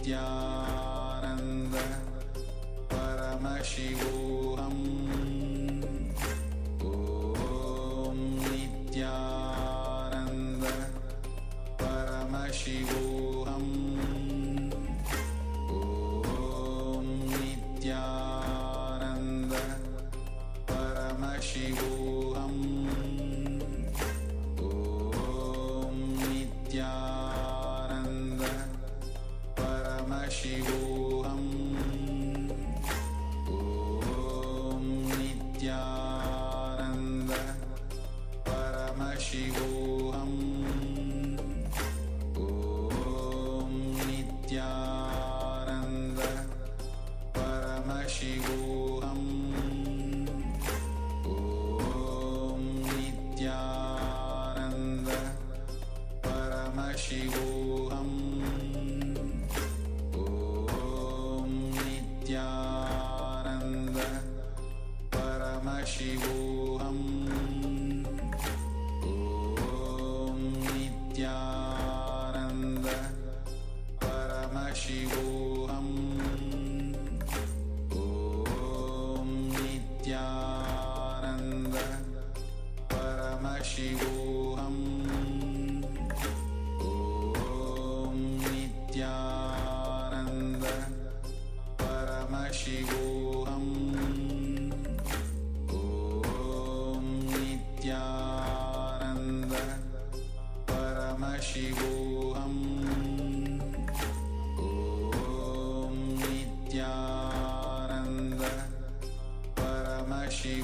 Nithyananda Paramashivoham Om Nithyananda Paramashivoham Om Nithyananda Paramashivoham Om Nithyananda Paramashivoham Om Nithyananda Paramashivoham Om Nithyananda Paramashivoham Om Nithyananda Paramashivoham Om Nithyananda Paramashivoham Om Nithyananda Paramashivoham Om Nithyananda Paramashivoham Om Nithyananda Paramashivoham Om Nithyananda Paramashivoham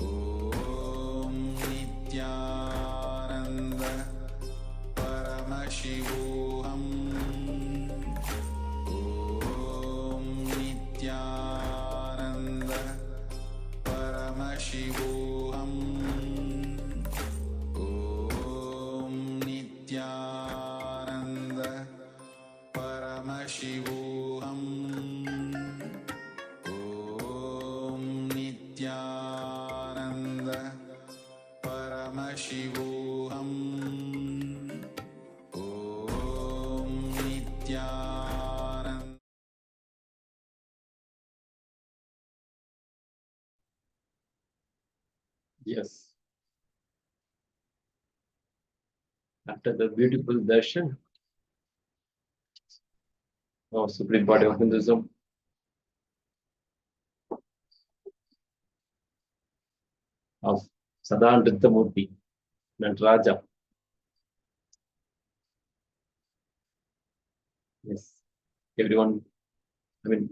Om Nithyananda Paramashivoham Om Nithyananda Paramashivoham Om Nithyananda Paramashivoham Om Nithyananda Paramashivoham Om Nithyananda Paramashivoham Om Nithyananda. Yes. After the beautiful darshan of Supreme Pontiff of Hinduism, of Sadanrittamurti, Nataraja. Yes, everyone,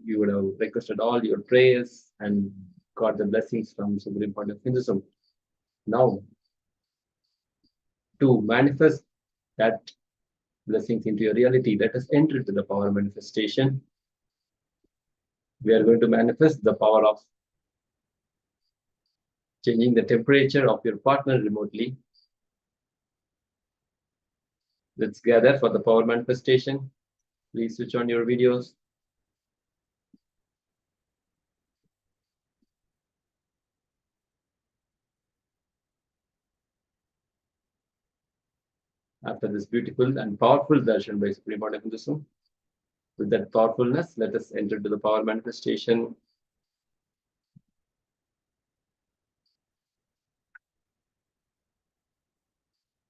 you would have requested all your prayers and got the blessings from Supreme Pontiff of Hinduism. Now, to manifest that blessings into your reality, let us enter into the power manifestation. We are going to manifest the power of changing the temperature of your partner remotely. Let's gather for the power manifestation. Please switch on your videos. After this beautiful and powerful darshan by Supreme Pontiff of Hinduism, with that powerfulness, let us enter to the power manifestation.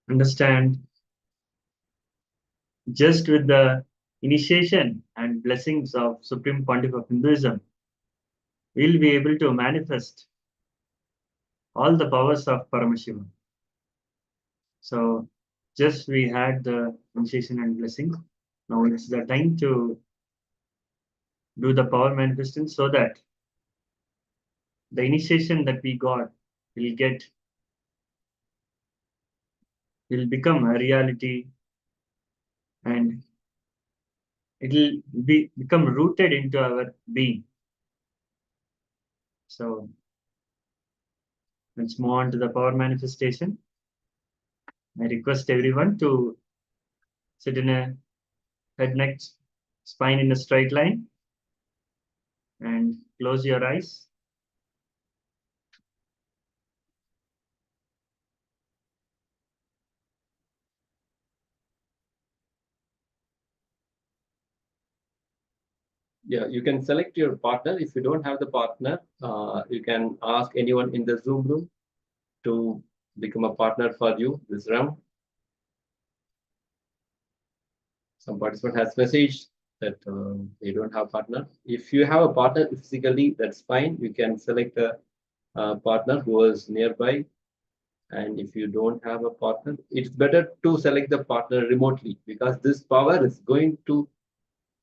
Understand, just with the initiation and blessings of Supreme Pontiff of Hinduism, we'll be able to manifest all the powers of Paramashivam. So just we had the initiation and blessings. Now it's the time to do the power manifestation so that the initiation that we got will become a reality, and it will become rooted into our being. So let's move on to the power manifestation. I request everyone to sit in a head, neck, spine in a straight line and close your eyes. Yeah, you can select your partner. If you don't have the partner, you can ask anyone in the Zoom room to become a partner for you this round. Some participant has messaged that they don't have partner. If you have a partner physically, that's fine. You can select a partner who is nearby. And if you don't have a partner, it's better to select the partner remotely, because this power is going to,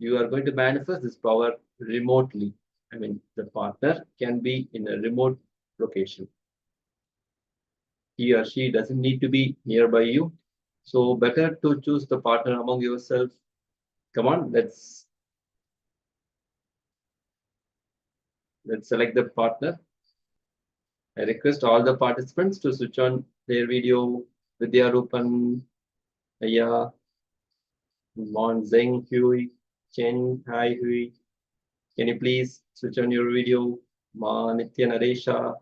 you are going to manifest this power remotely. I mean, the partner can be in a remote location. He or she doesn't need to be nearby you. So better to choose the partner among yourself. Come on, let's select the partner. I request all the participants to switch on their video. Vidya Rupan, Aya, Mon Zeng Hui, Chen Hai Hui. Can you please switch on your video? Ma Nitya Naresha.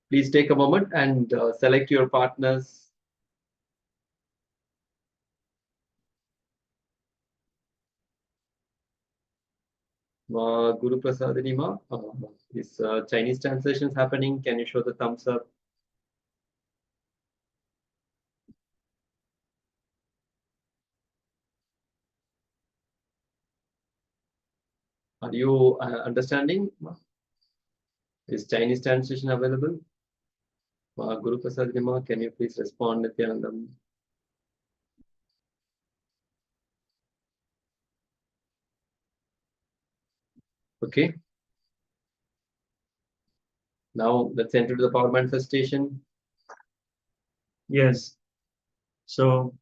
Please take a moment and select your partners. Guru Prasadini Ma, is Chinese translations happening? Can you show the thumbs up? Are you understanding? Is Chinese translation available? Guru Prasadini Ma, can you please respond, Nityanandam? Okay. Now let's enter to the power manifestation. Yes. So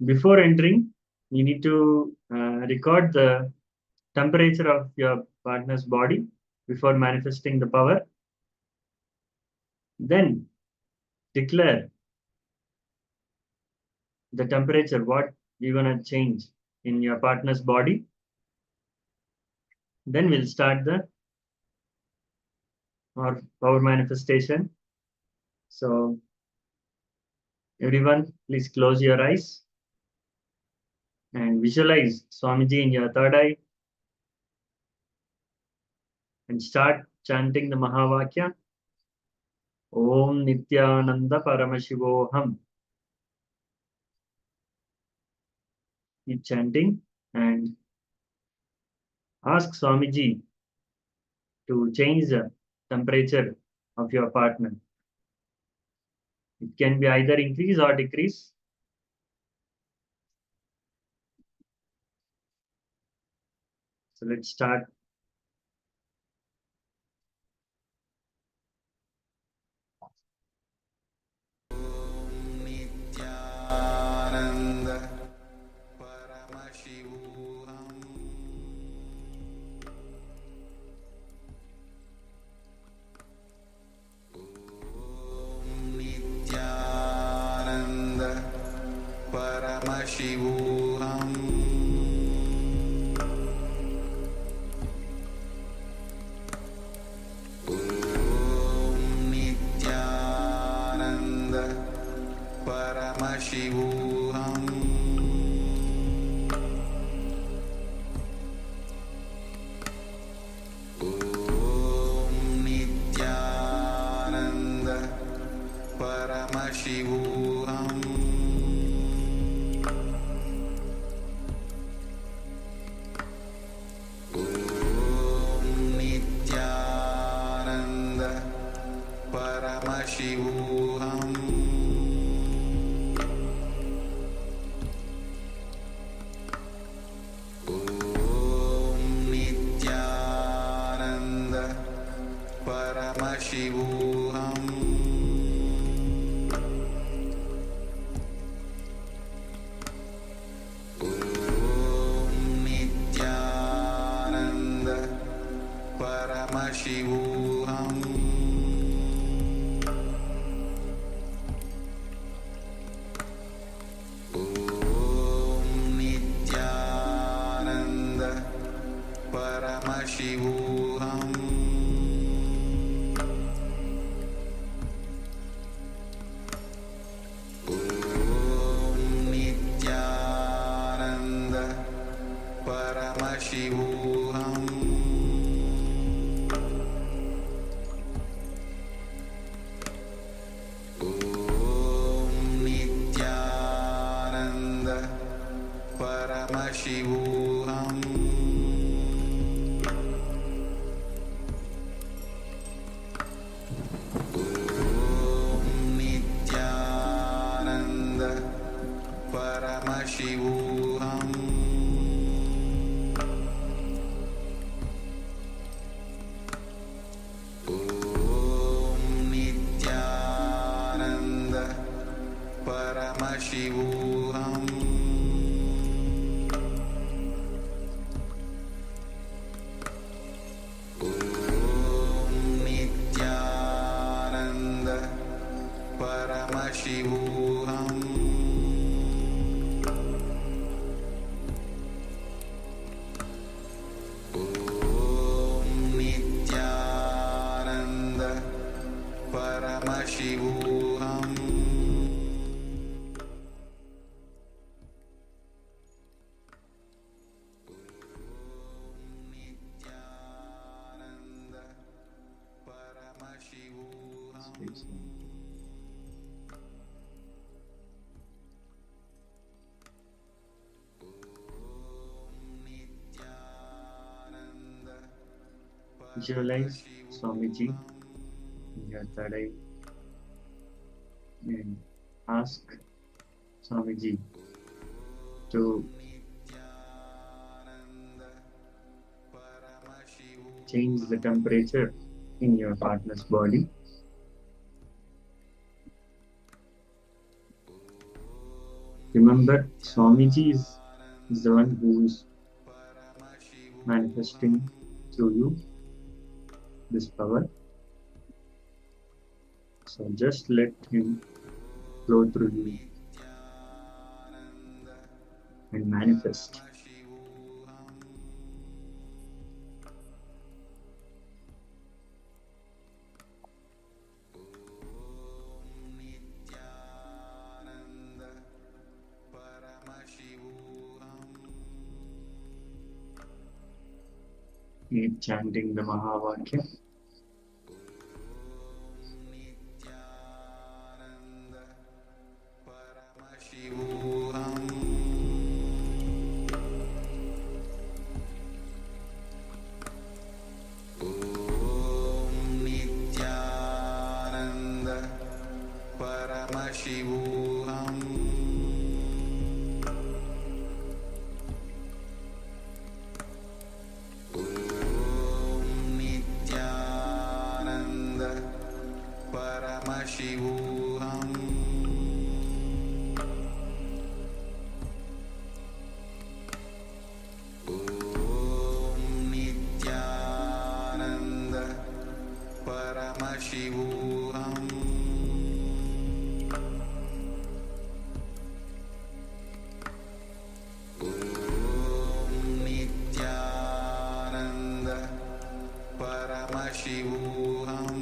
before entering, you need to record the temperature of your partner's body before manifesting the power. Then declare the temperature, what you're going to change in your partner's body. Then we'll start the power manifestation. So everyone, please close your eyes and visualize Swamiji in your third eye and start chanting the Mahavakya. Om Nithyananda Paramashivoham. Keep chanting and ask Swamiji to change the temperature of your partner. It can be either increase or decrease. So let's start. Nithyananda Paramashivoham Nithyananda Paramashivoham Nithyananda Paramashivoham Nithyananda Paramashivoham Nithyananda Paramashivoham Nithyananda Paramashivoham Nithyananda Paramashivoham Nithyananda Paramashivoham Paramashivoham Om Nithyananda Paramashivoham Om Nithyananda Paramashivoham Om Nithyananda Paramashivoham Nithyananda Paramashivoham Nithyananda Visualize Swamiji in your third eye and ask Swamiji to Nithyananda Paramashivoham change the temperature in your partner's body. Remember, Swamiji is the one who is manifesting through you this power. So just let him flow through you and manifest. Nithyananda Paramashivoham Keep chanting the Mahavakya. Nithyananda Paramashivoham Om Nithyananda Paramashivoham Om Nithyananda Paramashivoham Om Nithyananda Paramashivoham Om Nithyananda Paramashivoham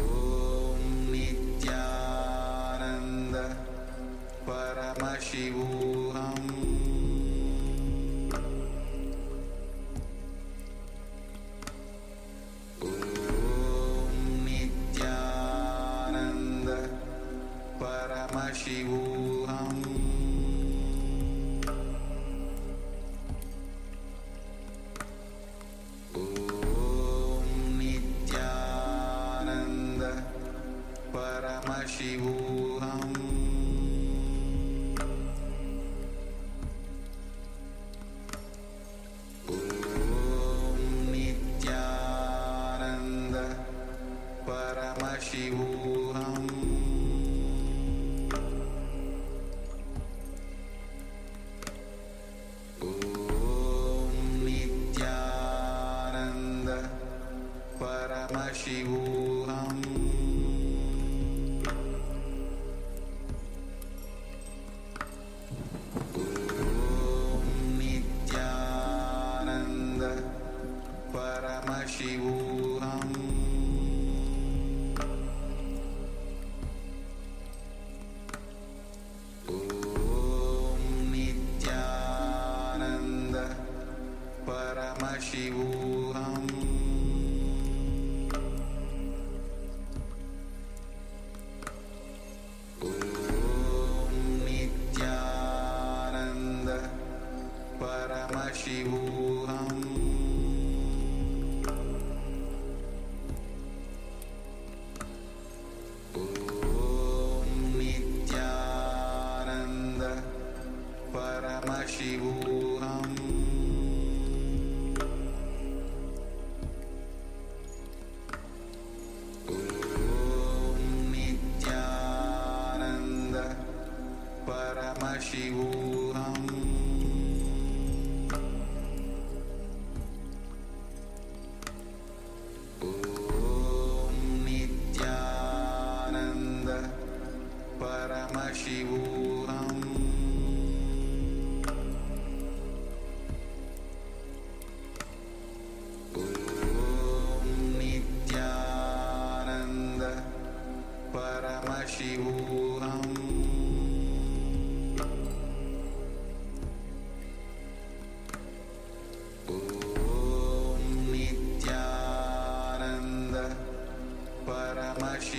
Om Nithyananda Paramashivoham Om Nithyananda Paramashivoham Om Nithyananda Paramashivoham Om Nithyananda Paramashivoham Om Nithyananda Paramashivoham Om Nithyananda Paramashivoham Om Nithyananda Paramashivoham Om Nithyananda Paramashivoham Om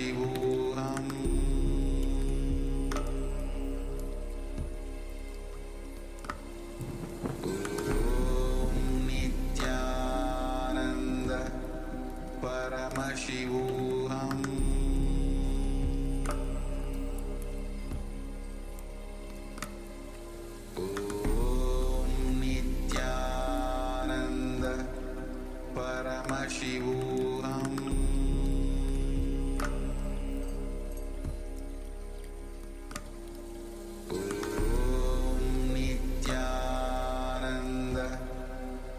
Paramashivoham Om Nithyananda Paramashivoham Om Nithyananda Paramashivoham Om Nithyananda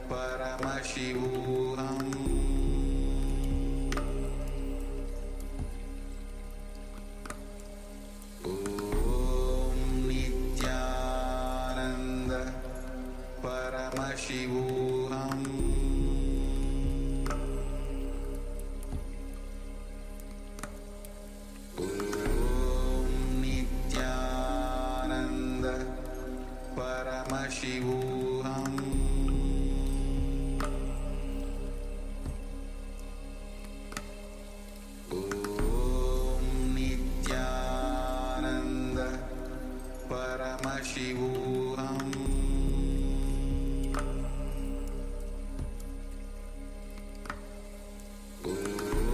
Paramashivoham Om Nithyananda Paramashivoham Om Nithyananda Paramashivoham Om Nithyananda Paramashivoham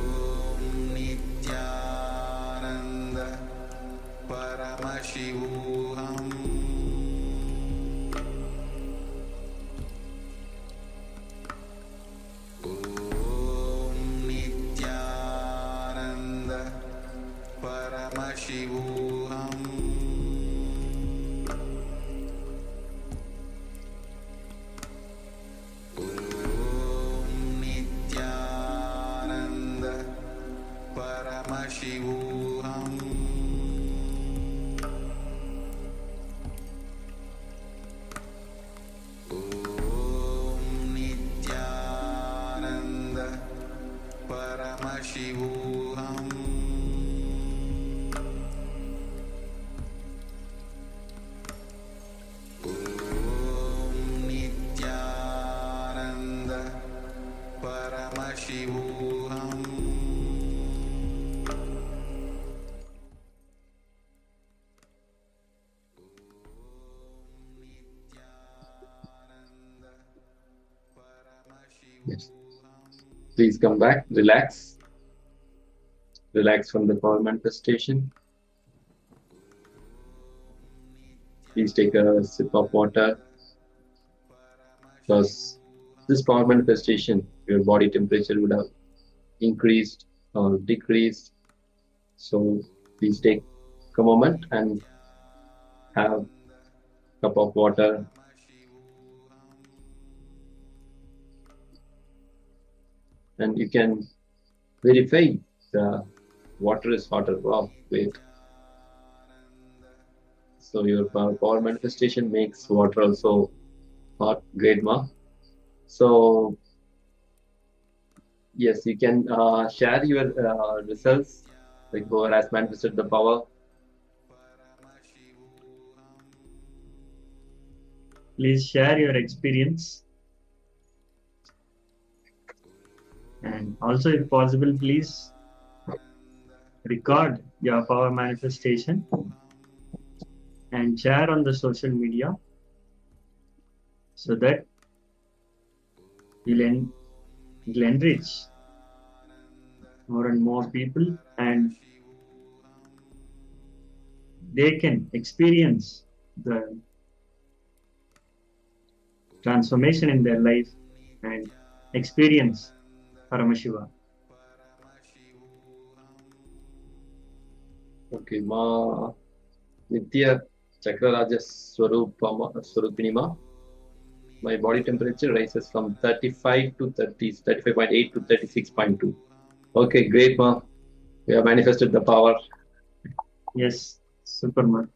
Om Nithyananda Paramashivoham Om Nithyananda Paramashivoham Om Nithyananda Paramashivoham Om Nithyananda Paramashivoham Om Nithyananda Paramashivoham Yes. Please come back, relax. Relax from the power manifestation. Please take a sip of water, because this power manifestation, your body temperature would have increased or decreased. So please take a moment and have a cup of water. And you can verify the water is hotter. Wow, great. So your power manifestation makes water also hot. Great, ma. So yes, you can share your results, like whoever has manifested the power. Please share your experience. And also, if possible, please record your power manifestation and share on the social media so that it'll enrich more and more people and they can experience the transformation in their life and experience Paramashiva. Okay, ma Nitya Chakraraja Swarupinima. My body temperature rises from 35 to 30, 35.8 to 36.2. Okay, great, ma. We have manifested the power. Yes, Superman.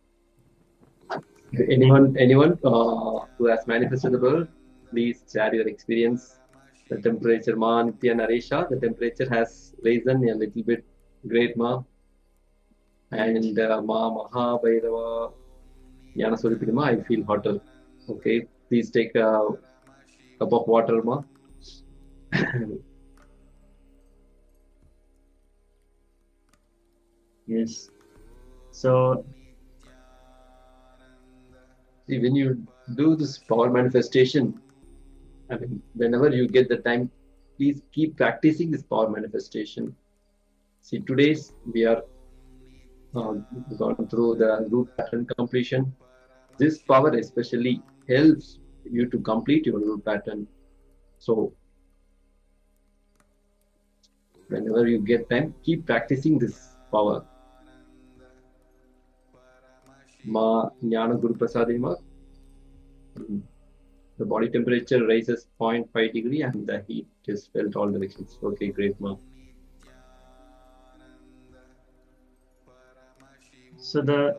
Anyone who has manifested the power, please share your experience. The temperature, ma Nitya Naresha, the temperature has risen a little bit. Great, ma. And ma Maha Bhairava Yana Swarupinima, I feel hotter. Okay, please take a cup of water, ma. Yes. So, See, when you do this power manifestation, I mean, whenever you get the time, please keep practicing this power manifestation. See, today's we are gone through the root pattern completion. This power especially helps you to complete your root pattern. So, whenever you get time, keep practicing this power. Ma Jnana Guru Prasadima. The body temperature rises 0.5 degree and the heat is felt all directions. Okay, great, ma. so the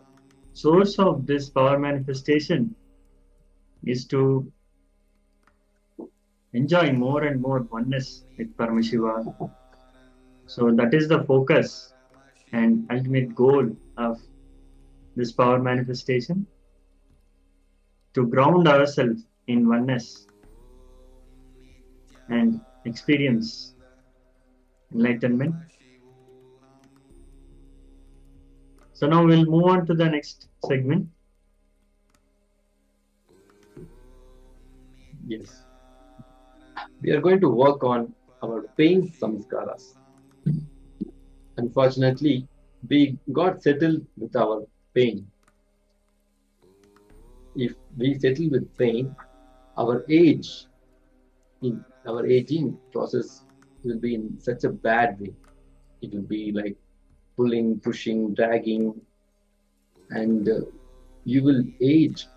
source of this power manifestation is to enjoy more and more oneness with Paramashiva. So that is the focus and ultimate goal of this power manifestation, to ground ourselves in oneness and experience enlightenment. So now we'll move on to the next segment. Yes. We are going to work on our pain samskaras. Unfortunately, we got settled with our pain. If we settle with pain, our age, in our aging process will be in such a bad way. It will be like pulling, pushing, dragging, and you will age.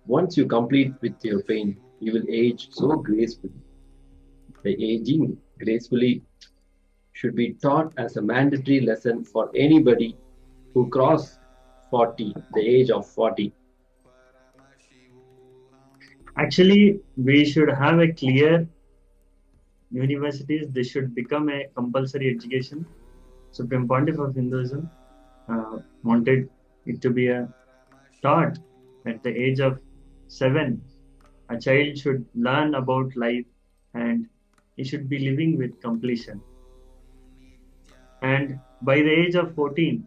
Once you complete with your pain, you will age so gracefully. The aging gracefully should be taught as a mandatory lesson for anybody who cross 40, the age of 40. Actually, we should have a clear universities. This should become a compulsory education. Supreme Pontiff of Hinduism wanted it to be a taught at the age of 7. A child should learn about life and he should be living with completion. And by the age of 14,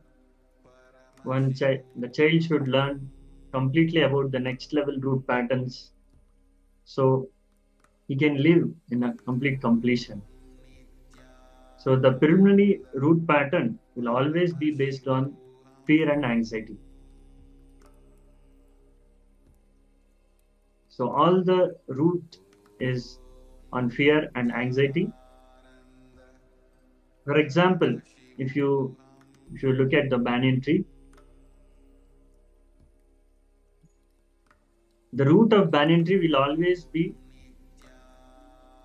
the child should learn completely about the next level root patterns, so he can live in a complete completion. So the preliminary root pattern will always be based on fear and anxiety. So all the root is on fear and anxiety. For example, if you look at the banyan tree, the root of banyan tree will always be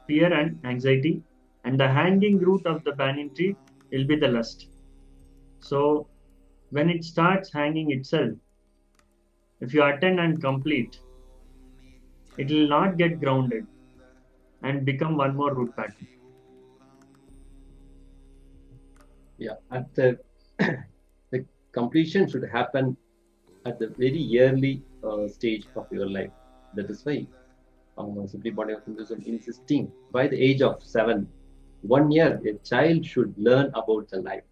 fear and anxiety, and the hanging root of the banyan tree will be the lust. So when it starts hanging itself, if you attend and complete, it will not get grounded and become one more root pattern. Yeah, at the completion should happen at the very early stage of your life. That is why Supreme Body of Hinduism insisting by the age of 7, 1 year, a child should learn about the life.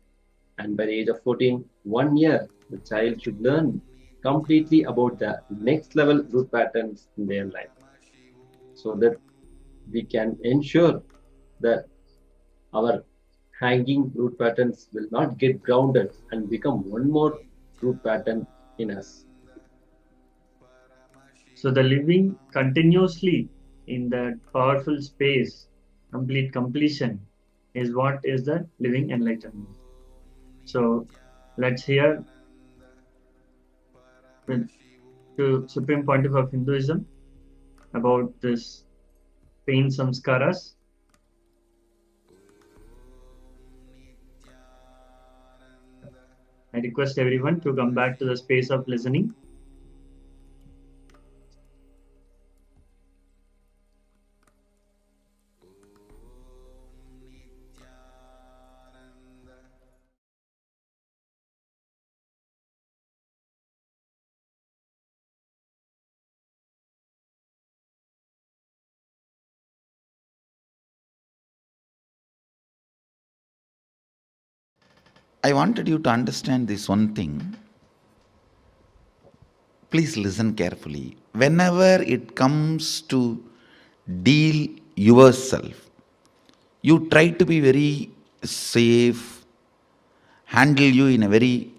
And by the age of 14, 1 year, the child should learn completely about the next level root patterns in their life. So that we can ensure that our hanging root patterns will not get grounded and become one more root pattern in us. So the living continuously in that powerful space, complete completion, is what is the living enlightenment. So let's hear to Supreme Pontiff of Hinduism about this pain samskaras. I request everyone to come back to the space of listening. I wanted you to understand this one thing. Please listen carefully. Whenever it comes to deal yourself, you try to be very safe, handle you in a very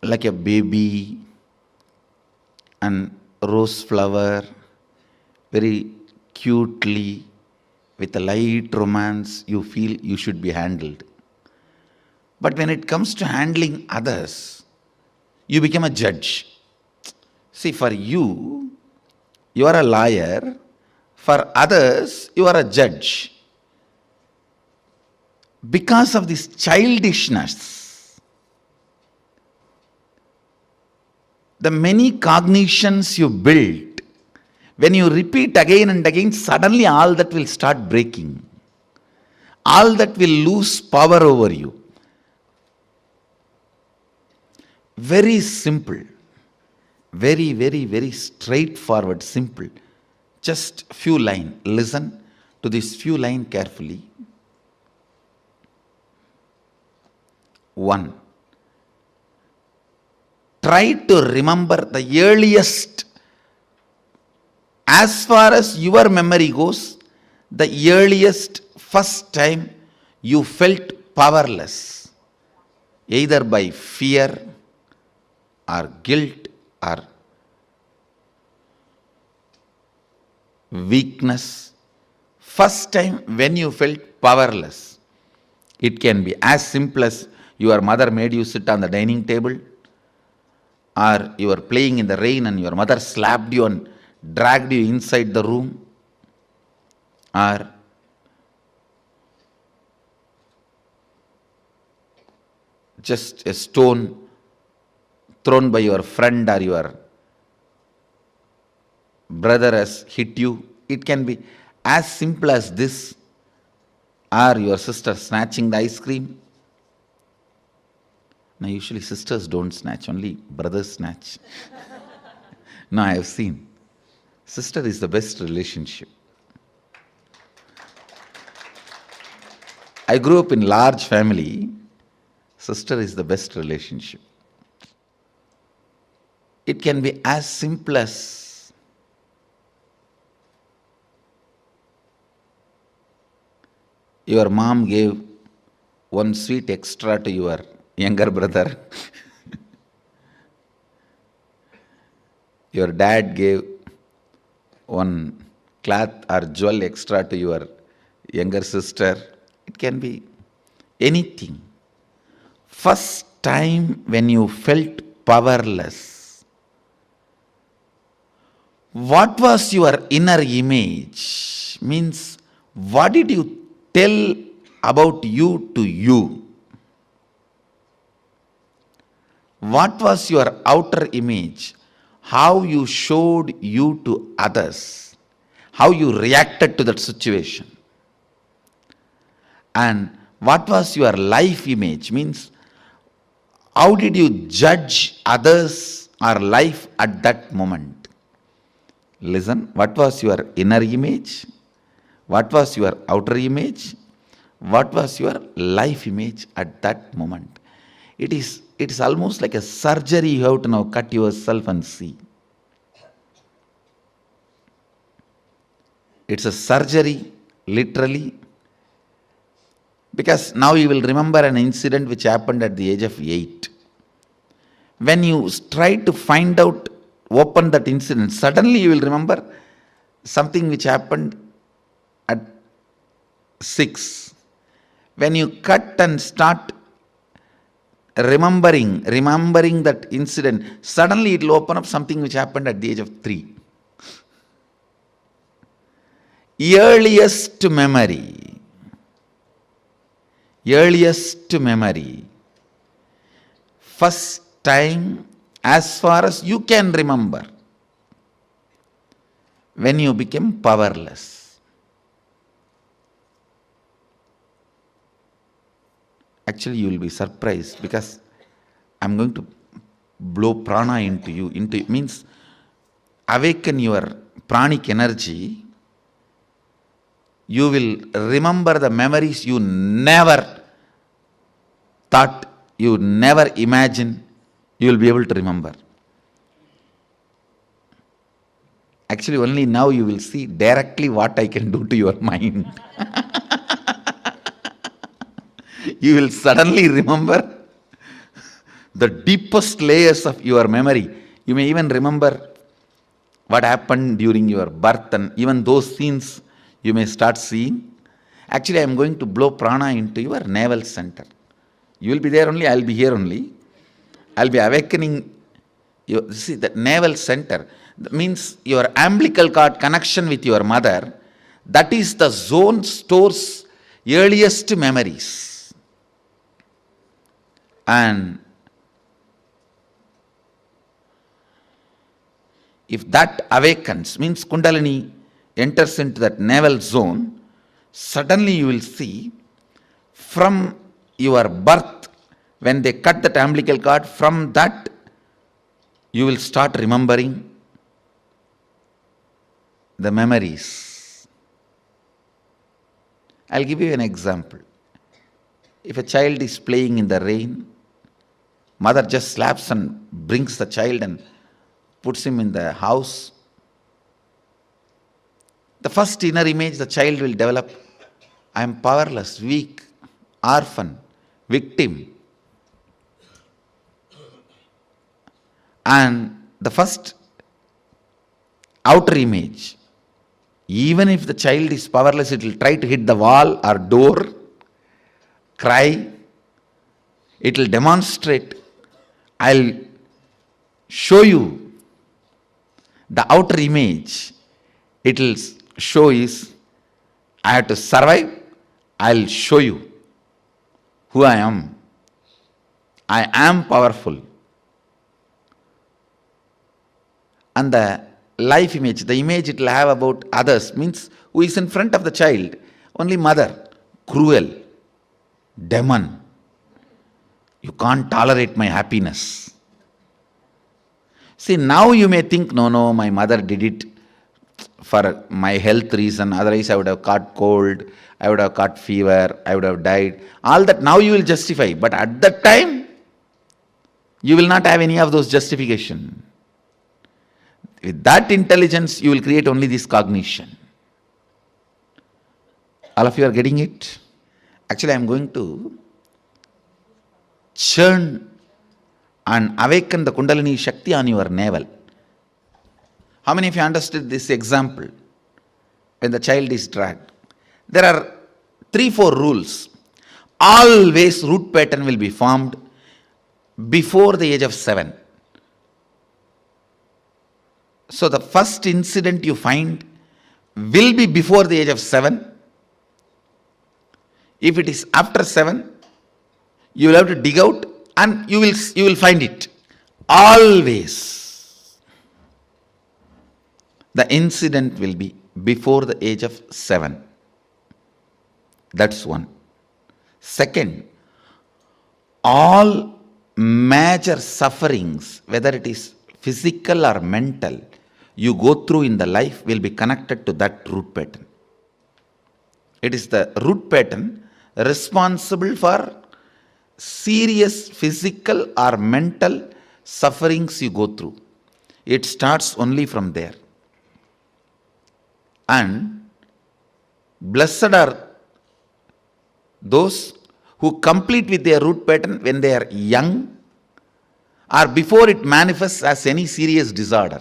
like a baby and rose flower, very cutely, with a light romance, you feel you should be handled. But when it comes to handling others, you become a judge. See, for you, you are a liar. For others, you are a judge. Because of this childishness, the many cognitions you build, when you repeat again and again, suddenly all that will start breaking. All that will lose power over you. Very simple. Very, very, very straightforward, simple. Just few lines. Listen to this few lines carefully. 1. Try to remember the earliest, as far as your memory goes, the earliest first time you felt powerless, either by fear or guilt or weakness. First time when you felt powerless. It can be as simple as your mother made you sit on the dining table, or you were playing in the rain and your mother slapped you and dragged you inside the room, or just a stone thrown by your friend or your brother has hit you. It can be as simple as this, or your sister snatching the ice cream. Now, usually sisters don't snatch, only brothers snatch. No, I have seen. Sister is the best relationship. I grew up in large family. Sister is the best relationship. It can be as simple as your mom gave one sweet extra to your younger brother. Your dad gave one cloth or jewel extra to your younger sister. It can be anything. First time when you felt powerless, what was your inner image? Means, what did you tell about you to you? What was your outer image? How you showed you to others? How you reacted to that situation? And what was your life image? Means, how did you judge others or life at that moment? Listen, what was your inner image? What was your outer image? What was your life image at that moment? It is almost like a surgery. You have to now cut yourself and see. It's a surgery, literally. Because now you will remember an incident which happened at the age of 8. When you try to find out, open that incident, suddenly you will remember something which happened at 6. When you cut and start remembering that incident, suddenly it will open up something which happened at the age of 3. Earliest memory. First time, as far as you can remember, when you became powerless. Actually, you will be surprised, because I'm going to blow prana into you. Means awaken your pranic energy. You will remember the memories you never thought you never imagine you will be able to remember. Actually, only now you will see directly what I can do to your mind. You will suddenly remember the deepest layers of your memory. You may even remember what happened during your birth, and even those scenes you may start seeing. Actually, I am going to blow prana into your navel center. You will be there only, I will be here only. I will be awakening you. See, the navel center means your umbilical cord connection with your mother. That is the zone stores earliest memories. And if that awakens, means Kundalini enters into that navel zone, suddenly you will see from your birth, when they cut that umbilical cord, from that you will start remembering the memories. I'll give you an example. If a child is playing in the rain, mother just slaps and brings the child and puts him in the house. The first inner image the child will develop, I am powerless, weak, orphan, victim. And the first outer image, even if the child is powerless, it will try to hit the wall or door, cry. It will demonstrate, I'll show you. The outer image it will show is, I have to survive, I'll show you who I am. I am powerful. And the life image, the image it will have about others, means who is in front of the child? Only mother, cruel, demon. You can't tolerate my happiness. See, now you may think, no, my mother did it for my health reason, otherwise I would have caught cold, I would have caught fever, I would have died. All that now you will justify, but at that time, you will not have any of those justification. With that intelligence, you will create only this cognition. All of you are getting it? Actually, I am going to churn and awaken the Kundalini Shakti on your navel. How many of you understood this example? When the child is dragged, there are 3-4 rules. Always root pattern will be formed before the age of 7. So the first incident you find will be before the age of 7. If it is after 7, you will have to dig out and you will find it. Always the incident will be before the age of 7. That's one. Second, all major sufferings, whether it is physical or mental, you go through in the life will be connected to that root pattern. It is the root pattern responsible for serious physical or mental sufferings you go through. It starts only from there. And blessed are those who complete with their root pattern when they are young or before it manifests as any serious disorder.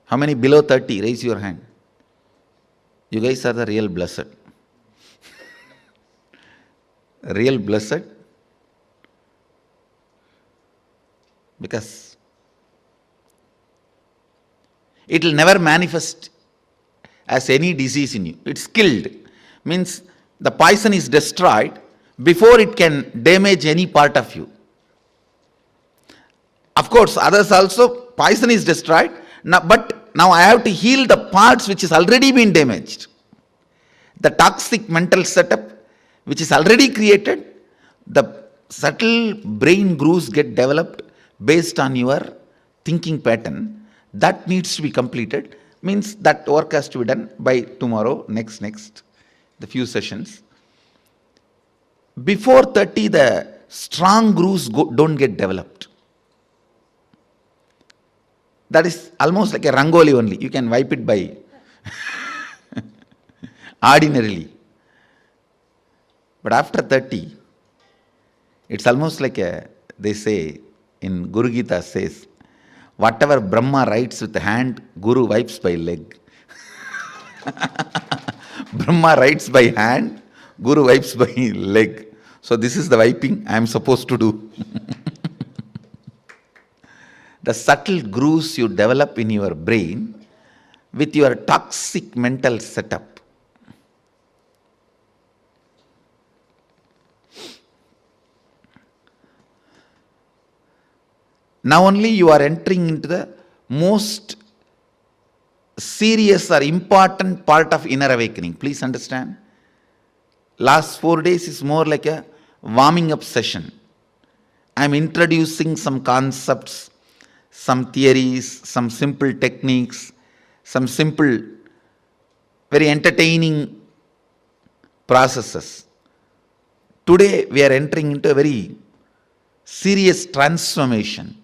How many below 30? Raise your hand. You guys are the real blessed. Real blessed. Because it will never manifest as any disease in you. It's killed. Means the poison is destroyed before it can damage any part of you. Of course, others also, poison is destroyed. But now I have to heal the parts which has already been damaged. The toxic mental setup which is already created, the subtle brain grooves get developed based on your thinking pattern. That needs to be completed. Means that work has to be done by tomorrow, next, the few sessions. Before 30, the strong grooves don't get developed. That is almost like a rangoli only. You can wipe it by ordinarily. But after 30, it's almost like they say in Guru Gita says, whatever Brahma writes with the hand, Guru wipes by leg. Brahma writes by hand, Guru wipes by leg. So this is the wiping I am supposed to do. The subtle grooves you develop in your brain with your toxic mental setup. Now only you are entering into the most serious or important part of inner awakening. Please understand. Last 4 days is more like a warming up session. I am introducing some concepts, some theories, some simple techniques, some simple, very entertaining processes. Today we are entering into a very serious transformation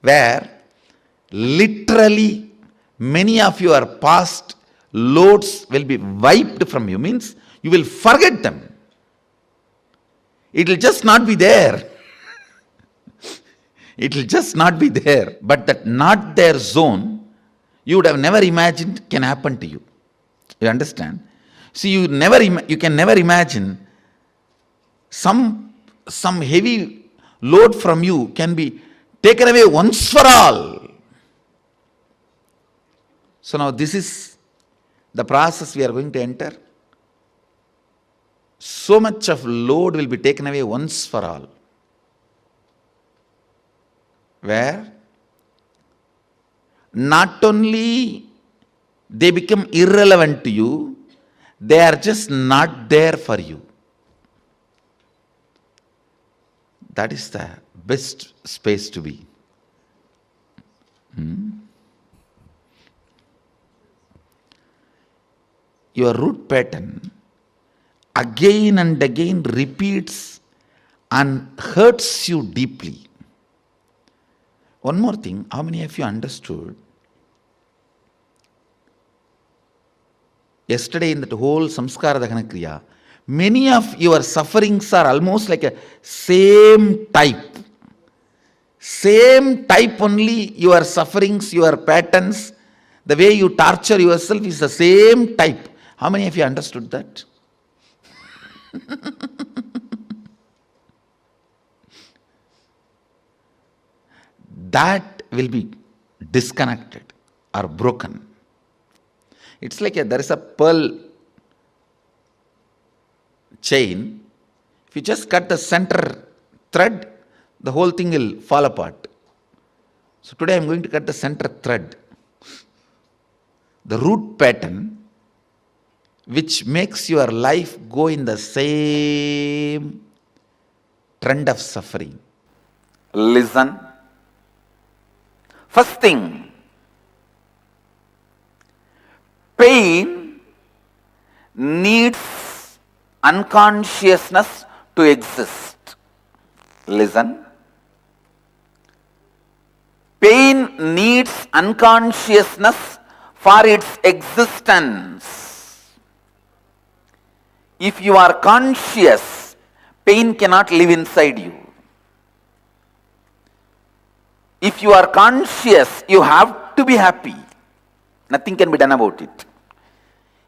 where literally many of your past loads will be wiped from you. Means you will forget them. It will just not be there. It will just not be there. But that not there zone, you would have never imagined can happen to you. You understand? See, you can never imagine some heavy load from you can be taken away once for all. So now this is the process we are going to enter. So much of load will be taken away once for all. Where not only they become irrelevant to you, they are just not there for you. That is the best space to be. Your root pattern again and again repeats and hurts you deeply. One more thing, how many of you understood? Yesterday in that whole samskara dahana kriya, many of your sufferings are almost like a same type. Same type only, your sufferings, your patterns, the way you torture yourself is the same type. How many of you understood that? That will be disconnected or broken. It's like there is a pearl chain. If you just cut the center thread, the whole thing will fall apart. So today I am going to cut the center thread. The root pattern which makes your life go in the same trend of suffering. Listen. First thing, pain needs unconsciousness to exist. Listen. Pain needs unconsciousness for its existence. If you are conscious, pain cannot live inside you. If you are conscious, you have to be happy. Nothing can be done about it.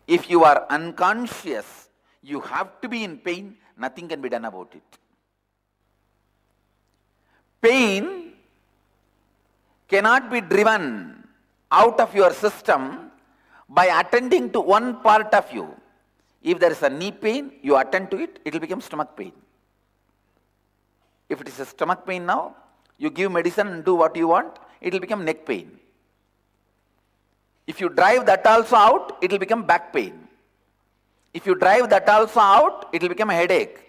If you are unconscious, you have to be in pain. Nothing can be done about it. Pain cannot be driven out of your system by attending to one part of you. If there is a knee pain, you attend to it, it will become stomach pain. If it is a stomach pain now, you give medicine and do what you want, it will become neck pain. If you drive that also out, it will become back pain. If you drive that also out, it will become a headache.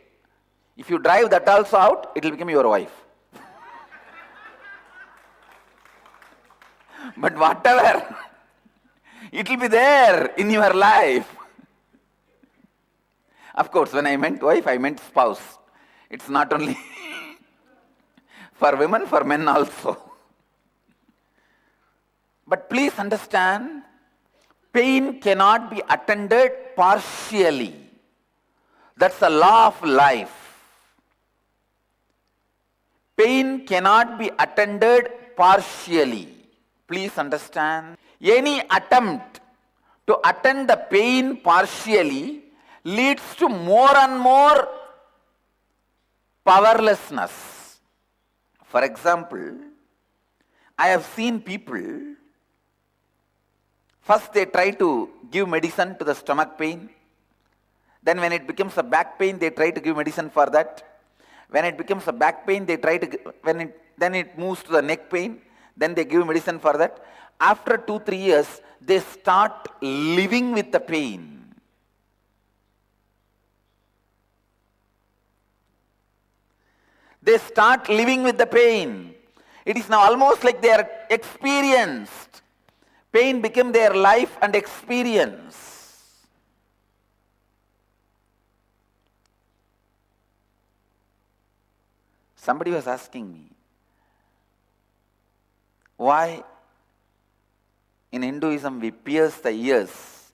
If you drive that also out, it will become your wife. But whatever, it will be there in your life. Of course, when I meant wife, I meant spouse. It's not only for women, for men also. But please understand, pain cannot be attended partially. That's the law of life. Pain cannot be attended partially. Please understand. Any attempt to attend the pain partially leads to more and more powerlessness. For example, I have seen people, first they try to give medicine to the stomach pain. Then when it becomes a back pain, they try to give medicine for that. When it becomes a back pain, they try to, then it moves to the neck pain. Then they give medicine for that. After 2-3 years, they start living with the pain. They start living with the pain. It is now almost like they are experienced. Pain became their life and experience. Somebody was asking me, why in Hinduism we pierce the ears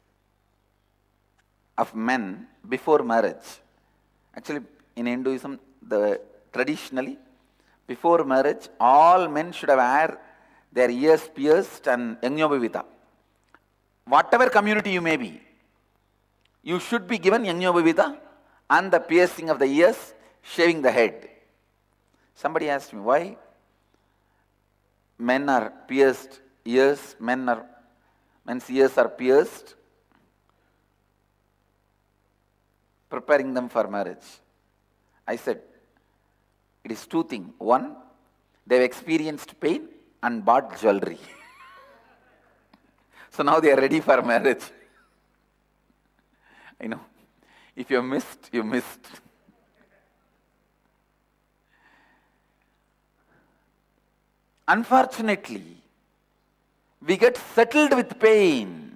of men before marriage. Actually, in Hinduism, traditionally, before marriage, all men should have had their ears pierced and yajñopavita. Whatever community you may be, you should be given yajñopavita and the piercing of the ears, shaving the head. Somebody asked me, why men are pierced ears, men's ears are pierced, preparing them for marriage. I said, it is two things. One, they've experienced pain and bought jewelry. So now they are ready for marriage. I know. If you missed, you missed. Unfortunately, we get settled with pain.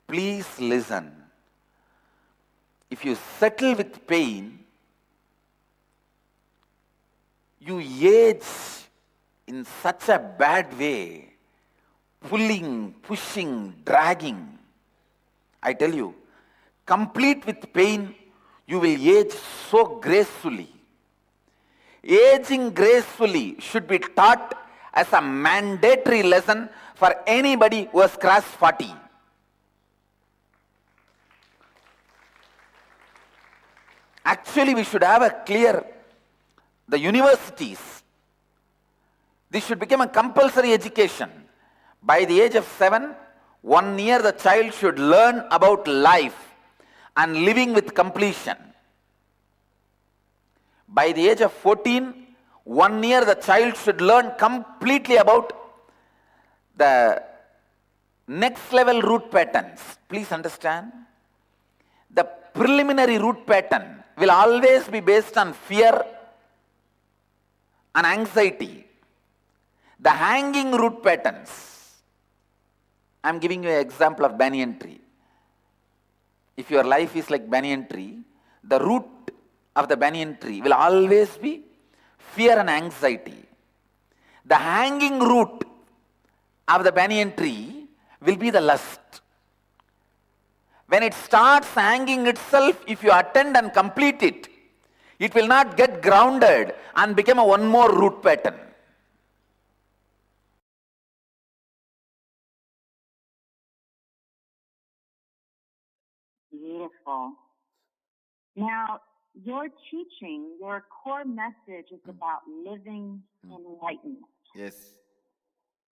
Please listen. If you settle with pain, you age in such a bad way, pulling, pushing, dragging. I tell you, complete with pain, you will age so gracefully. Aging gracefully should be taught as a mandatory lesson for anybody who has crossed 40. Actually, we should have a clear, the universities, this should become a compulsory education. By the age of 7, 1 year the child should learn about life and living with completion. By the age of 14, 1 year the child should learn completely about the next level root patterns. Please understand, the preliminary root pattern will always be based on fear and anxiety. The hanging root patterns, I am giving you an example of banyan tree. If your life is like banyan tree, the root of the banyan tree will always be fear and anxiety. The hanging root of the banyan tree will be the lust. When it starts hanging itself, if you attend and complete it, it will not get grounded and become a one more root pattern. Beautiful. Now, your teaching, your core message is about living enlightenment. Yes.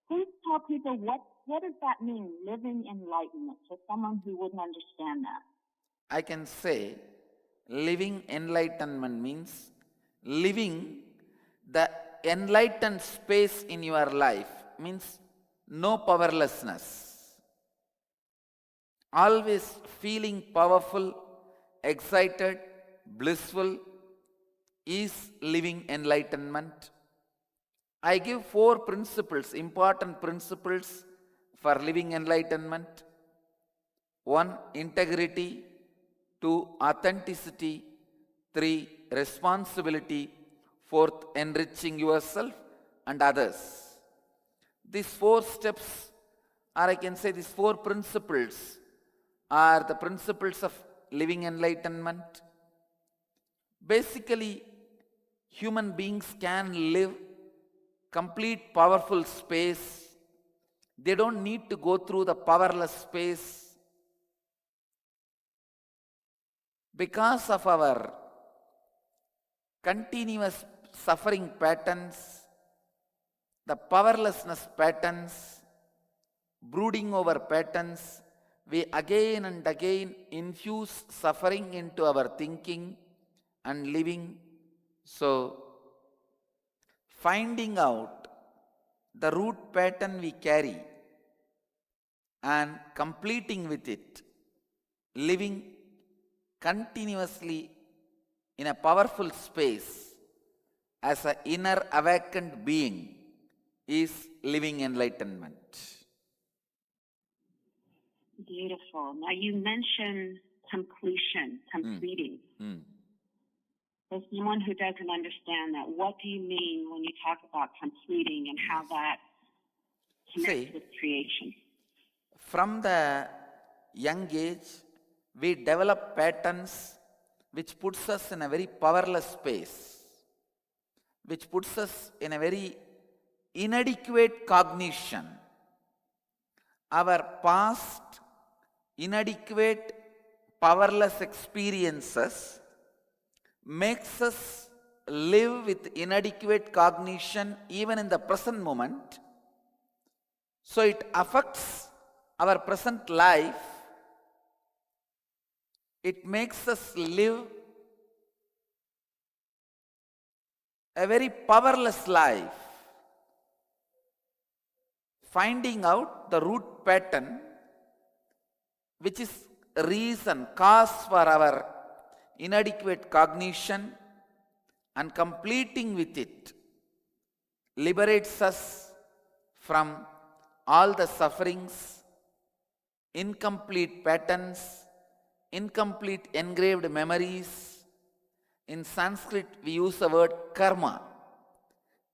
Please tell people what does that mean, living enlightenment, to someone who wouldn't understand that? I can say living enlightenment means living the enlightened space in your life, means no powerlessness. Always feeling powerful, excited, blissful is living enlightenment. I give 4 principles, important principles for living enlightenment. 1. Integrity. 2. Authenticity. 3. Responsibility. 4th, enriching yourself and others. These 4 steps, or I can say these 4 principles, are the principles of living enlightenment. Basically, human beings can live complete powerful space. They don't need to go through the powerless space. Because of our continuous suffering patterns, the powerlessness patterns, brooding over patterns, we again and again infuse suffering into our thinking and living. So, finding out the root pattern we carry and completing with it, living continuously in a powerful space as an inner awakened being, is living enlightenment. Beautiful. Now you mentioned completing. For someone who doesn't understand that, what do you mean when you talk about completing and how that connects with creation? From the young age, we develop patterns which puts us in a very powerless space, which puts us in a very inadequate cognition. Our past inadequate, powerless experiences makes us live with inadequate cognition even in the present moment. So it affects our present life. It makes us live a very powerless life. Finding out the root pattern, which is reason, cause for our inadequate cognition, and completing with it liberates us from all the sufferings, incomplete patterns, incomplete engraved memories. In Sanskrit, we use the word karma.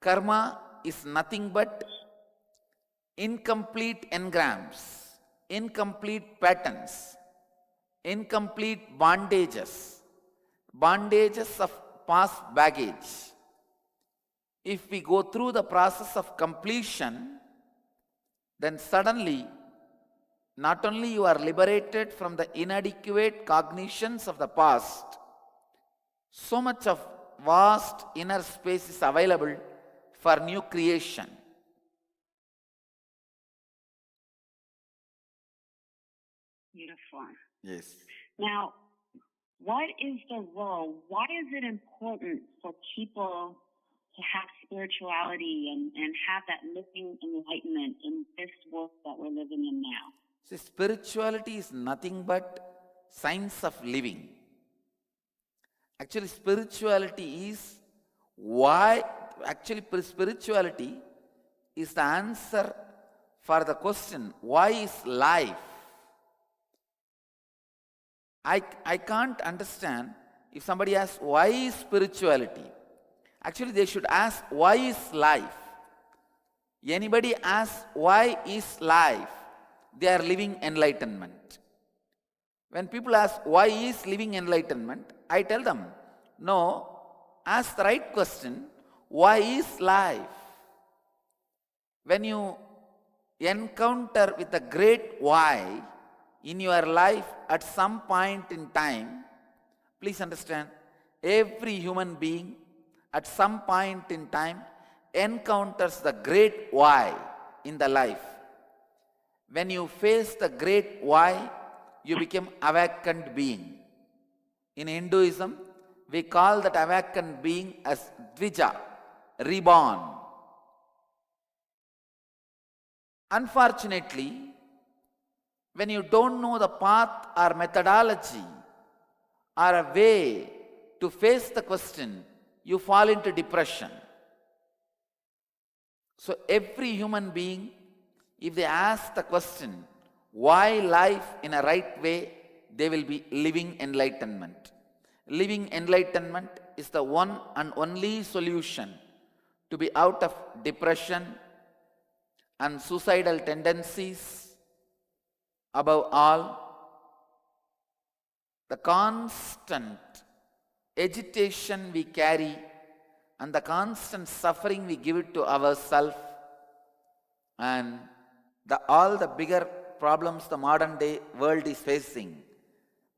Karma is nothing but incomplete engrams, incomplete patterns, incomplete bondages, bondages of past baggage. If we go through the process of completion, then suddenly, not only you are liberated from the inadequate cognitions of the past, so much of vast inner space is available for new creation. Beautiful. Yes. Now, what is the role? Why is it important for people to have spirituality and have that living enlightenment in this world that we're living in now? See, spirituality is nothing but science of living. Actually, spirituality is spirituality is the answer for the question, why is life? I can't understand if somebody asks, why is spirituality? Actually, they should ask, why is life? Anybody asks, why is life? They are living enlightenment. When people ask, why is living enlightenment? I tell them, no, ask the right question, why is life? When you encounter with the great why in your life at some point in time, please understand, every human being at some point in time encounters the great why in the life. When you face the great why, you become awakened being. In Hinduism, we call that awakened being as Dvija, reborn. Unfortunately, when you don't know the path or methodology or a way to face the question, you fall into depression. So every human being, if they ask the question, why life in a right way, they will be living enlightenment. Living enlightenment is the one and only solution to be out of depression and suicidal tendencies. Above all, the constant agitation we carry and the constant suffering we give it to ourselves, and all the bigger problems the modern day world is facing,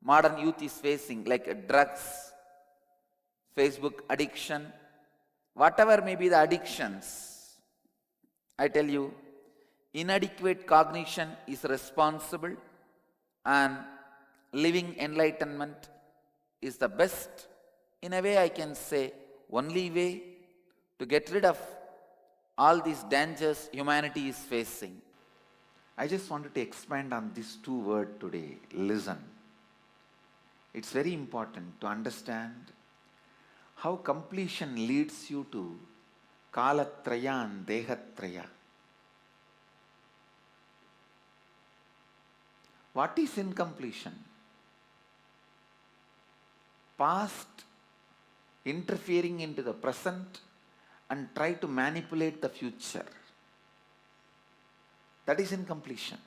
modern youth is facing, like drugs, Facebook addiction, whatever may be the addictions, I tell you, inadequate cognition is responsible, and living enlightenment is the best, in a way I can say, only way to get rid of all these dangers humanity is facing. I just wanted to expand on these two words today, listen. It's very important to understand how completion leads you to Kalatraya and Dehatraya. What is incompletion? Past interfering into the present and try to manipulate the future. That is incompletion.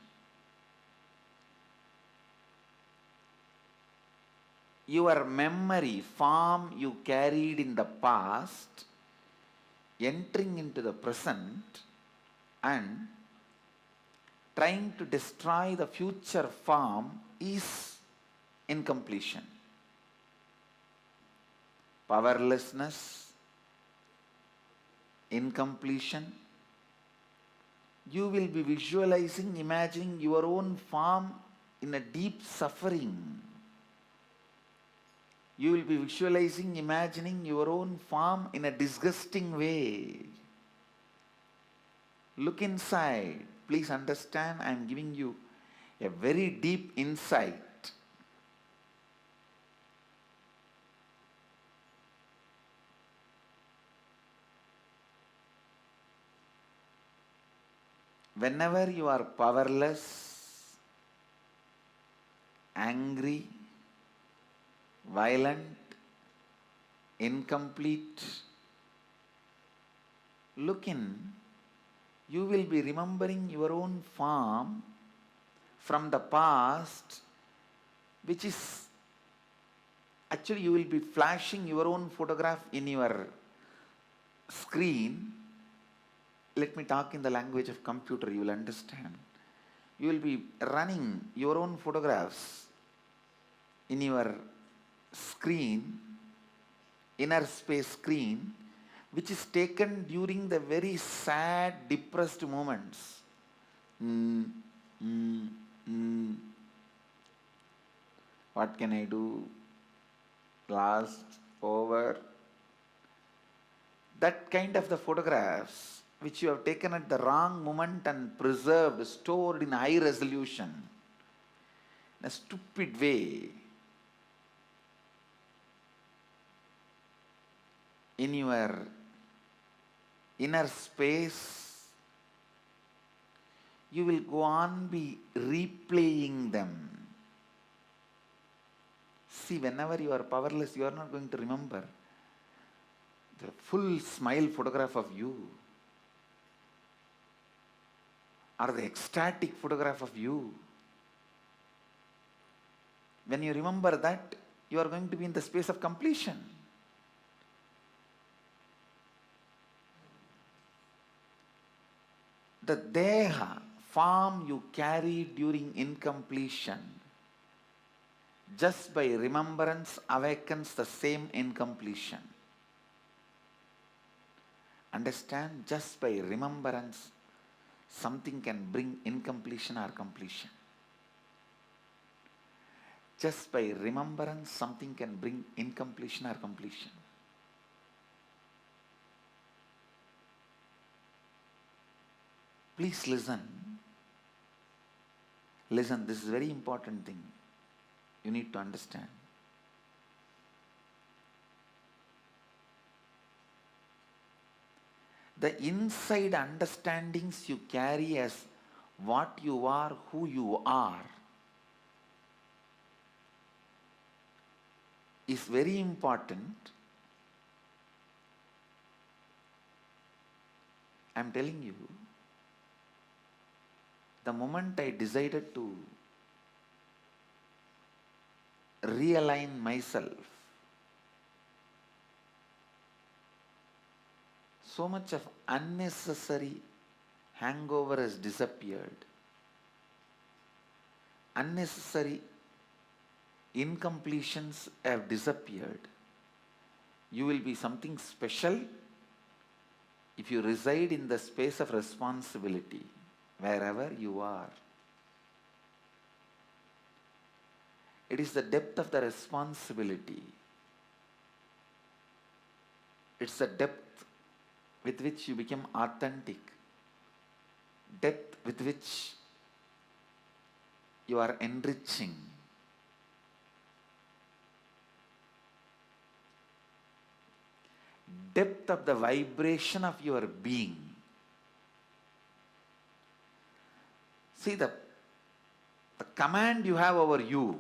Your memory, form you carried in the past, entering into the present and trying to destroy the future form is incompletion. Powerlessness, incompletion. You will be visualizing, imagining your own form in a deep suffering. You will be visualizing, imagining your own form in a disgusting way. Look inside. Please understand, I am giving you a very deep insight. Whenever you are powerless, angry, violent, incomplete, look in, you will be remembering your own form from the past, which is actually you will be flashing your own photograph in your screen. Let me talk in the language of computer, you will understand. You will be running your own photographs in your screen, inner space screen, which is taken during the very sad, depressed moments. What can I do? Lost, over. That kind of the photographs which you have taken at the wrong moment and preserved, stored in high resolution, in a stupid way, in your inner space, you will go on be replaying them. See, whenever you are powerless, you are not going to remember the full smile photograph of you or the ecstatic photograph of you. When you remember that, you are going to be in the space of completion. The deha, form you carry during incompletion, just by remembrance awakens the same incompletion. Understand? Just by remembrance, something can bring incompletion or completion. Just by remembrance, something can bring incompletion or completion. Please listen. Listen, this is a very important thing. You need to understand. The inside understandings you carry as what you are, who you are, is very important. I'm telling you, the moment I decided to realign myself, so much of unnecessary hangover has disappeared. Unnecessary incompletions have disappeared. You will be something special if you reside in the space of responsibility, wherever you are. It is the depth of the responsibility. It's the depth with which you become authentic, depth with which you are enriching. Depth of the vibration of your being. See, the command you have over you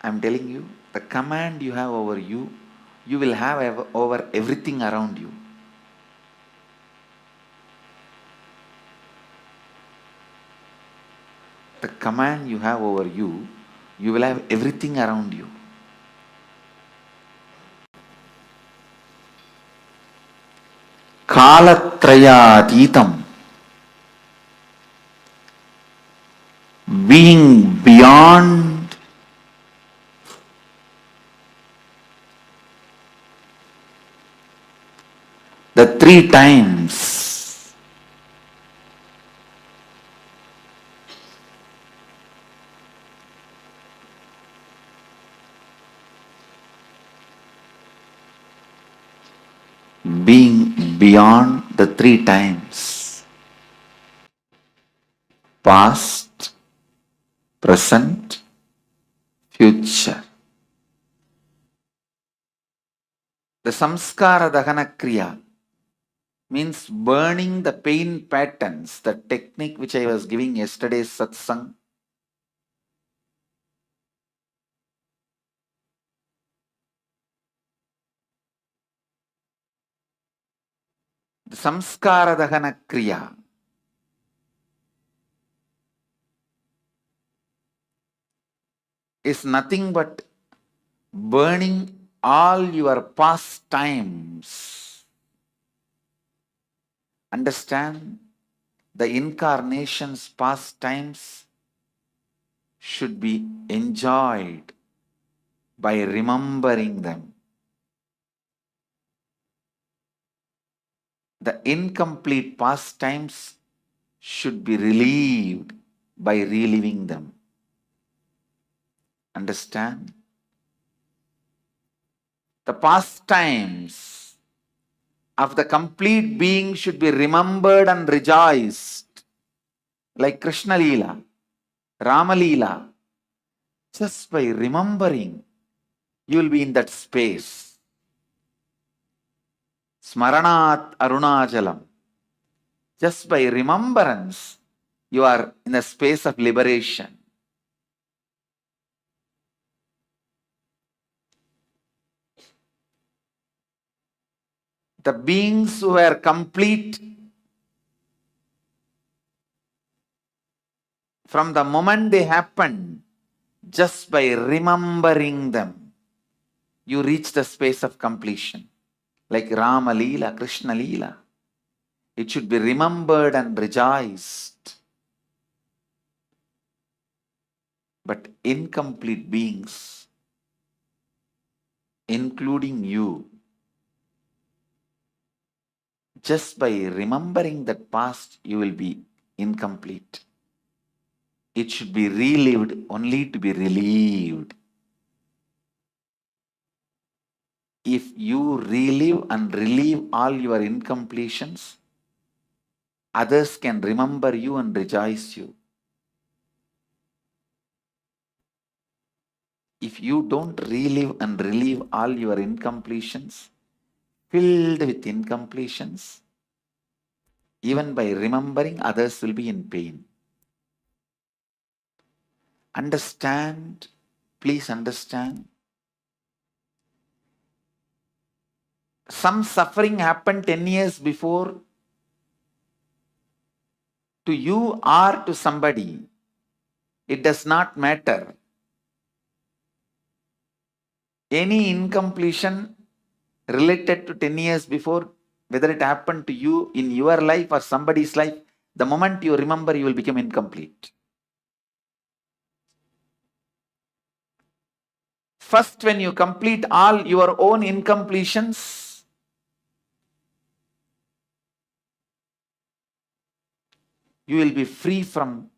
I'm telling you, the command you have over you, you will have over everything around you. The command you have over you, you will have everything around you. Kalatrayatitam, being beyond the three times. Being beyond the three times. Past, present, future. The samskara dahana kriya means burning the pain patterns, the technique which I was giving yesterday's satsang. The samskara dahana kriya is nothing but burning all your past times. Understand? The incarnation's past times should be enjoyed by remembering them. The incomplete past times should be relieved by reliving them. Understand? The past times of the complete being should be remembered and rejoiced, like Krishna Leela, Rama Leela. Just by remembering, you will be in that space. Smaranat Arunachalam. Just by remembrance, you are in a space of liberation. The beings who were complete from the moment they happened, just by remembering them, you reach the space of completion. Like Rama Leela, Krishna Leela. It should be remembered and rejoiced. But incomplete beings, including you, just by remembering that past, you will be incomplete. It should be relived only to be relieved. If you relive and relieve all your incompletions, others can remember you and rejoice you. if you don't relive and relieve all your incompletions, filled with incompletions, even by remembering, others will be in pain. Understand, please understand. Some suffering happened 10 years before to you or to somebody. It does not matter. Any incompletion related to 10 years before, whether it happened to you in your life or somebody's life, the moment you remember, you will become incomplete. First, when you complete all your own incompletions, you will be free from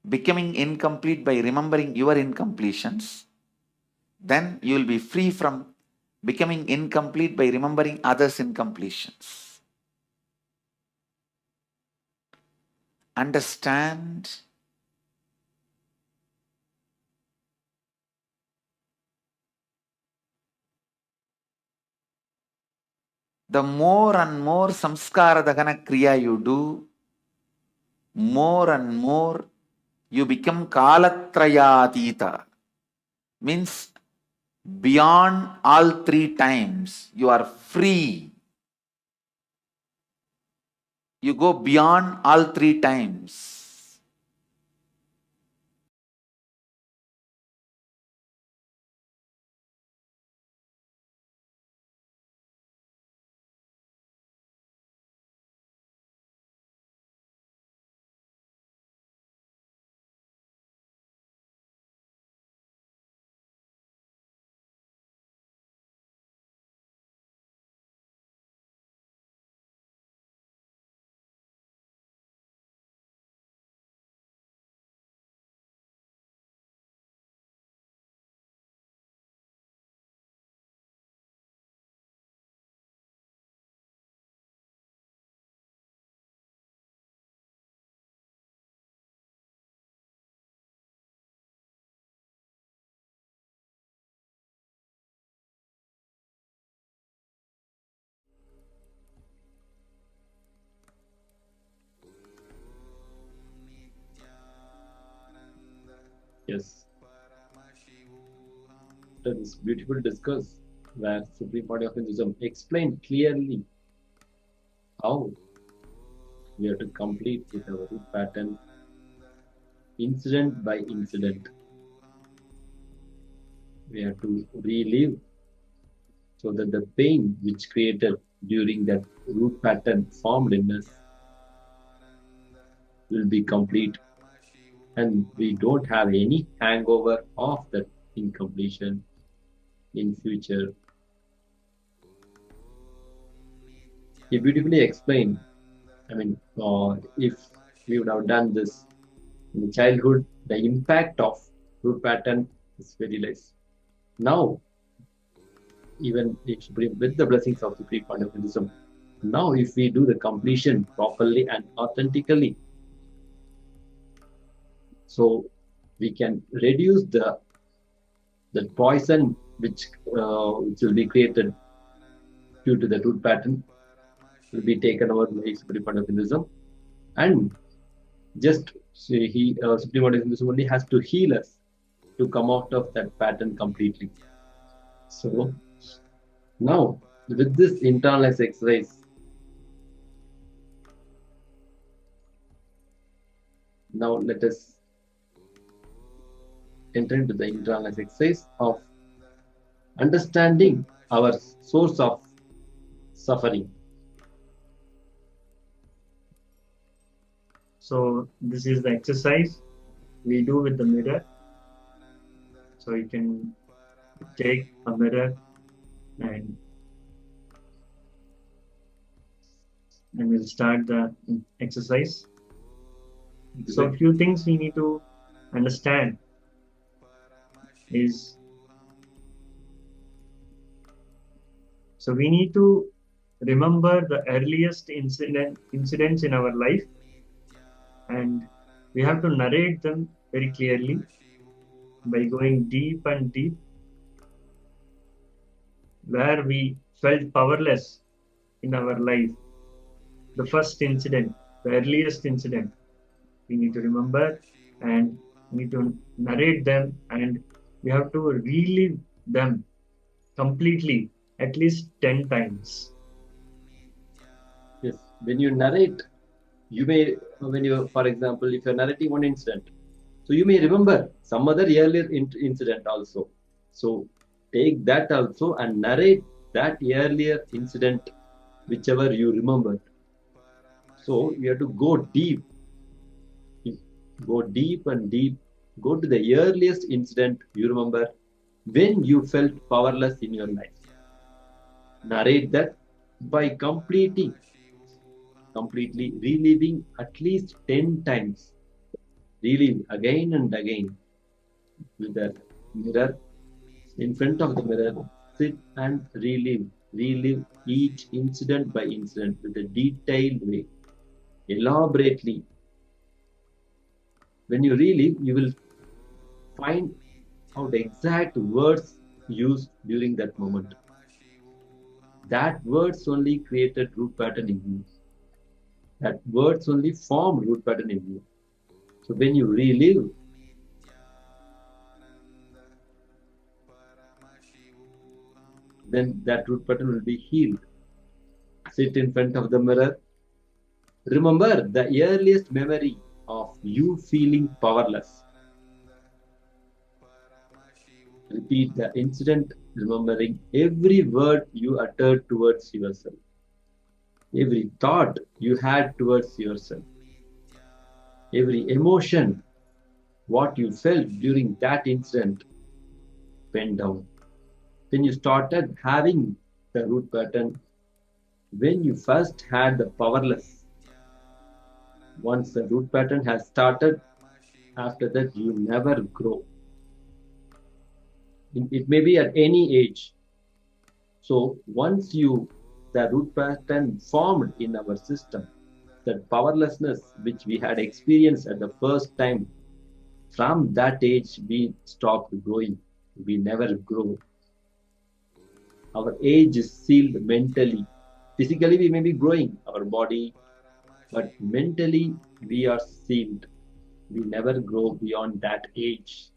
becoming incomplete by remembering your incompletions. Then you will be free from becoming incomplete by remembering others' incompletions. Understand. The more and more samskara dahana kriya you do, more and more you become kalatrayatita. Means beyond all three times, you are free. You go beyond all three times. Yes. That is beautiful discourse where Supreme Body of Hinduism explained clearly how we have to complete with our root pattern, incident by incident. We have to relive so that the pain which created during that root pattern formed in us will be complete, and we don't have any hangover of that incompletion in future. He beautifully explained, if we would have done this in the childhood, the impact of root pattern is very less. Now, even with the blessings of Supreme Point of Hinduism, now if we do the completion properly and authentically, so we can reduce the poison which will be created due to the root pattern will be taken over by Supreme Point of Hinduism, and just Supreme Point of Hinduism only has to heal us to come out of that pattern completely. So now with this internalized exercise, now let us enter into the internalized exercise of understanding our source of suffering. So this is the exercise we do with the mirror. So you can take a mirror and we'll start the exercise. So a few things we need to understand is, so we need to remember the earliest incidents in our life, and we have to narrate them very clearly. by going deep and deep, where we felt powerless in our life. The first incident, the earliest incident, we need to remember and we need to narrate them, and we have to relive them completely at least 10 times. Yes, when you narrate, you may, when you, for example, if you're narrating one incident, so you may remember some other earlier incident also. So take that also and narrate that earlier incident, whichever you remembered. So you have to go deep. Go deep and deep. Go to the earliest incident you remember when you felt powerless in your life. Narrate that by completely reliving at least 10 times. Relive again and again with the mirror in front of the mirror. Sit and relive each incident by incident with a detailed way, elaborately. When you relive, you will find out the exact words used during that moment. That words only created root pattern in you. That words only form root pattern in you. So when you relive, then that root pattern will be healed. Sit in front of the mirror. Remember the earliest memory of you feeling powerless. Repeat the incident, remembering every word you uttered towards yourself, every thought you had towards yourself, every emotion, what you felt during that incident went down. When you started having the root pattern, when you first had the powerless, once the root pattern has started, after that you never grow. It may be at any age. So once the root pattern formed in our system, that powerlessness which we had experienced at the first time, from that age we stopped growing. We never grow. Our age is sealed mentally. Physically we may be growing our body, but mentally we are sealed. We never grow beyond that age.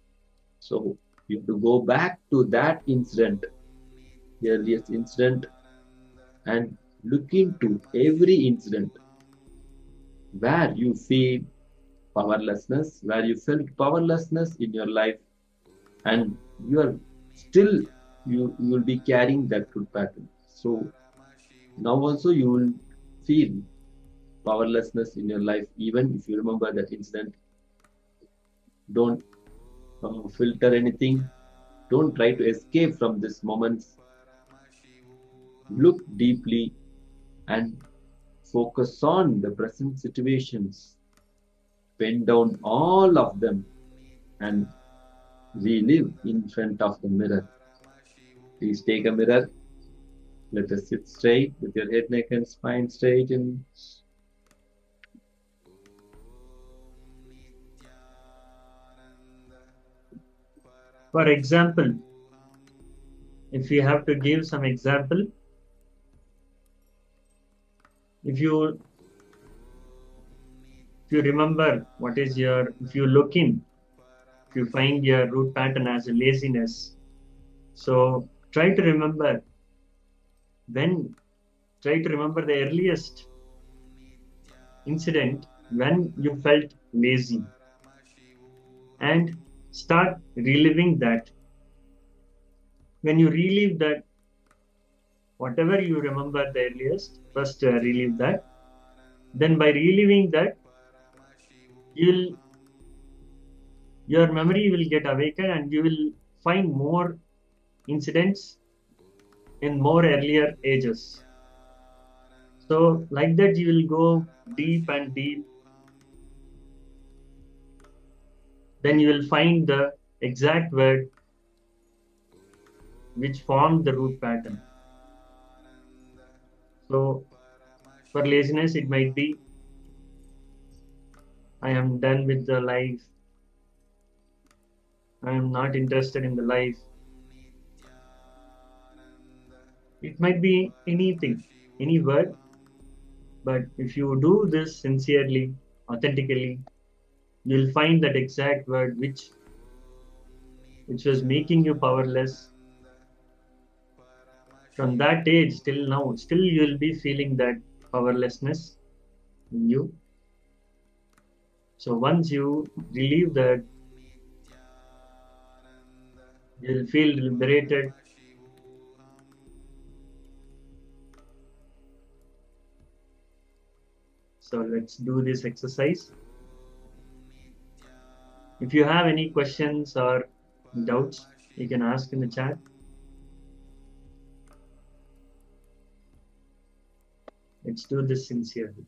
So you have to go back to that incident, the earliest incident, and look into every incident where you feel powerlessness, where you felt powerlessness in your life, and you are still, you will be carrying that root pattern. So now also you will feel powerlessness in your life, even if you remember that incident. Don't filter anything. Don't try to escape from these moments. Look deeply and focus on the present situations. Pen down all of them and relive in front of the mirror. Please take a mirror. Let us sit straight with your head, neck, and spine straight. And For example, if we have to give some example, if you remember what is your, if you look in, if you find your root pattern as a laziness, so try to remember the earliest incident when you felt lazy, and start reliving that. When you relive that, whatever you remember the earliest, first relive that. Then by reliving that, your memory will get awakened and you will find more incidents in more earlier ages. So like that you will go deep and deep. Then you will find the exact word which formed the root pattern. So for laziness, it might be, I am done with the life. I am not interested in the life. It might be anything, any word, but if you do this sincerely, authentically, you'll find that exact word which was making you powerless. From that age till now, still you'll be feeling that powerlessness in you. So once you relieve that, you'll feel liberated. So let's do this exercise. If you have any questions or doubts, you can ask in the chat. Let's do this sincerely.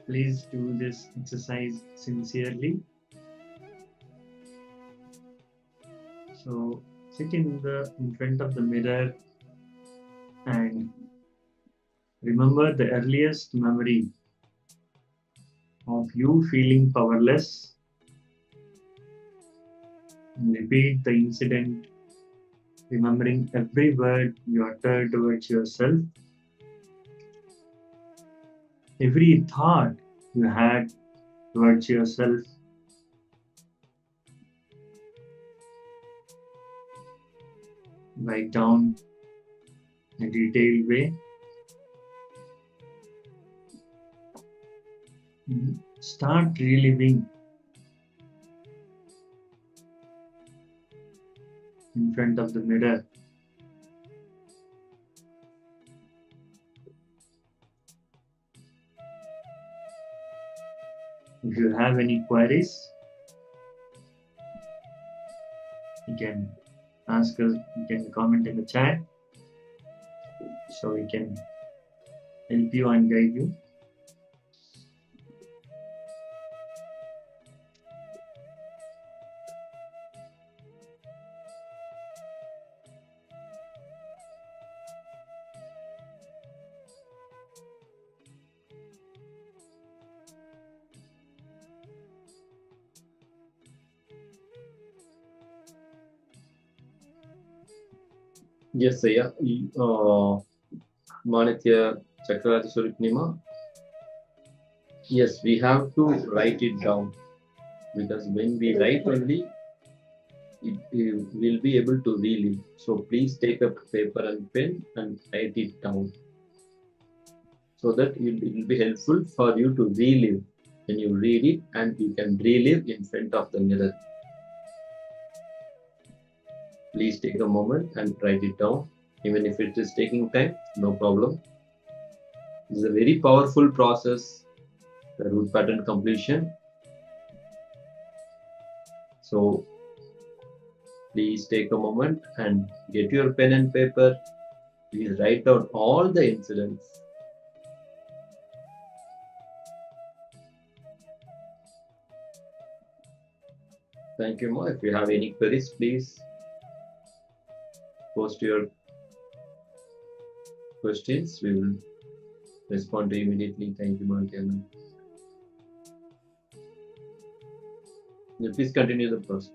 Please do this exercise sincerely. So sit in front of the mirror and remember the earliest memory of you feeling powerless. And repeat the incident, remembering every word you uttered towards yourself, every thought you had towards yourself. Write down in a detailed way. Start reliving in front of the mirror. If you have any queries, you can ask us, you can comment in the chat so we can help you and guide you. Yes, Saya. Manitya Chakravarti Suripnima. Yes, we have to write it down, because when we write only, it will be able to relive. So please take a paper and pen and write it down, so that it will be helpful for you to relive when you read it, and you can relive in front of the mirror. Please take a moment and write it down. Even if it is taking time, no problem. This is a very powerful process, the root pattern completion. So please take a moment and get your pen and paper. Please write down all the incidents. Thank you, Ma. If you have any queries, please post your questions. We will respond to you immediately. Thank you, Ma. Please continue the process.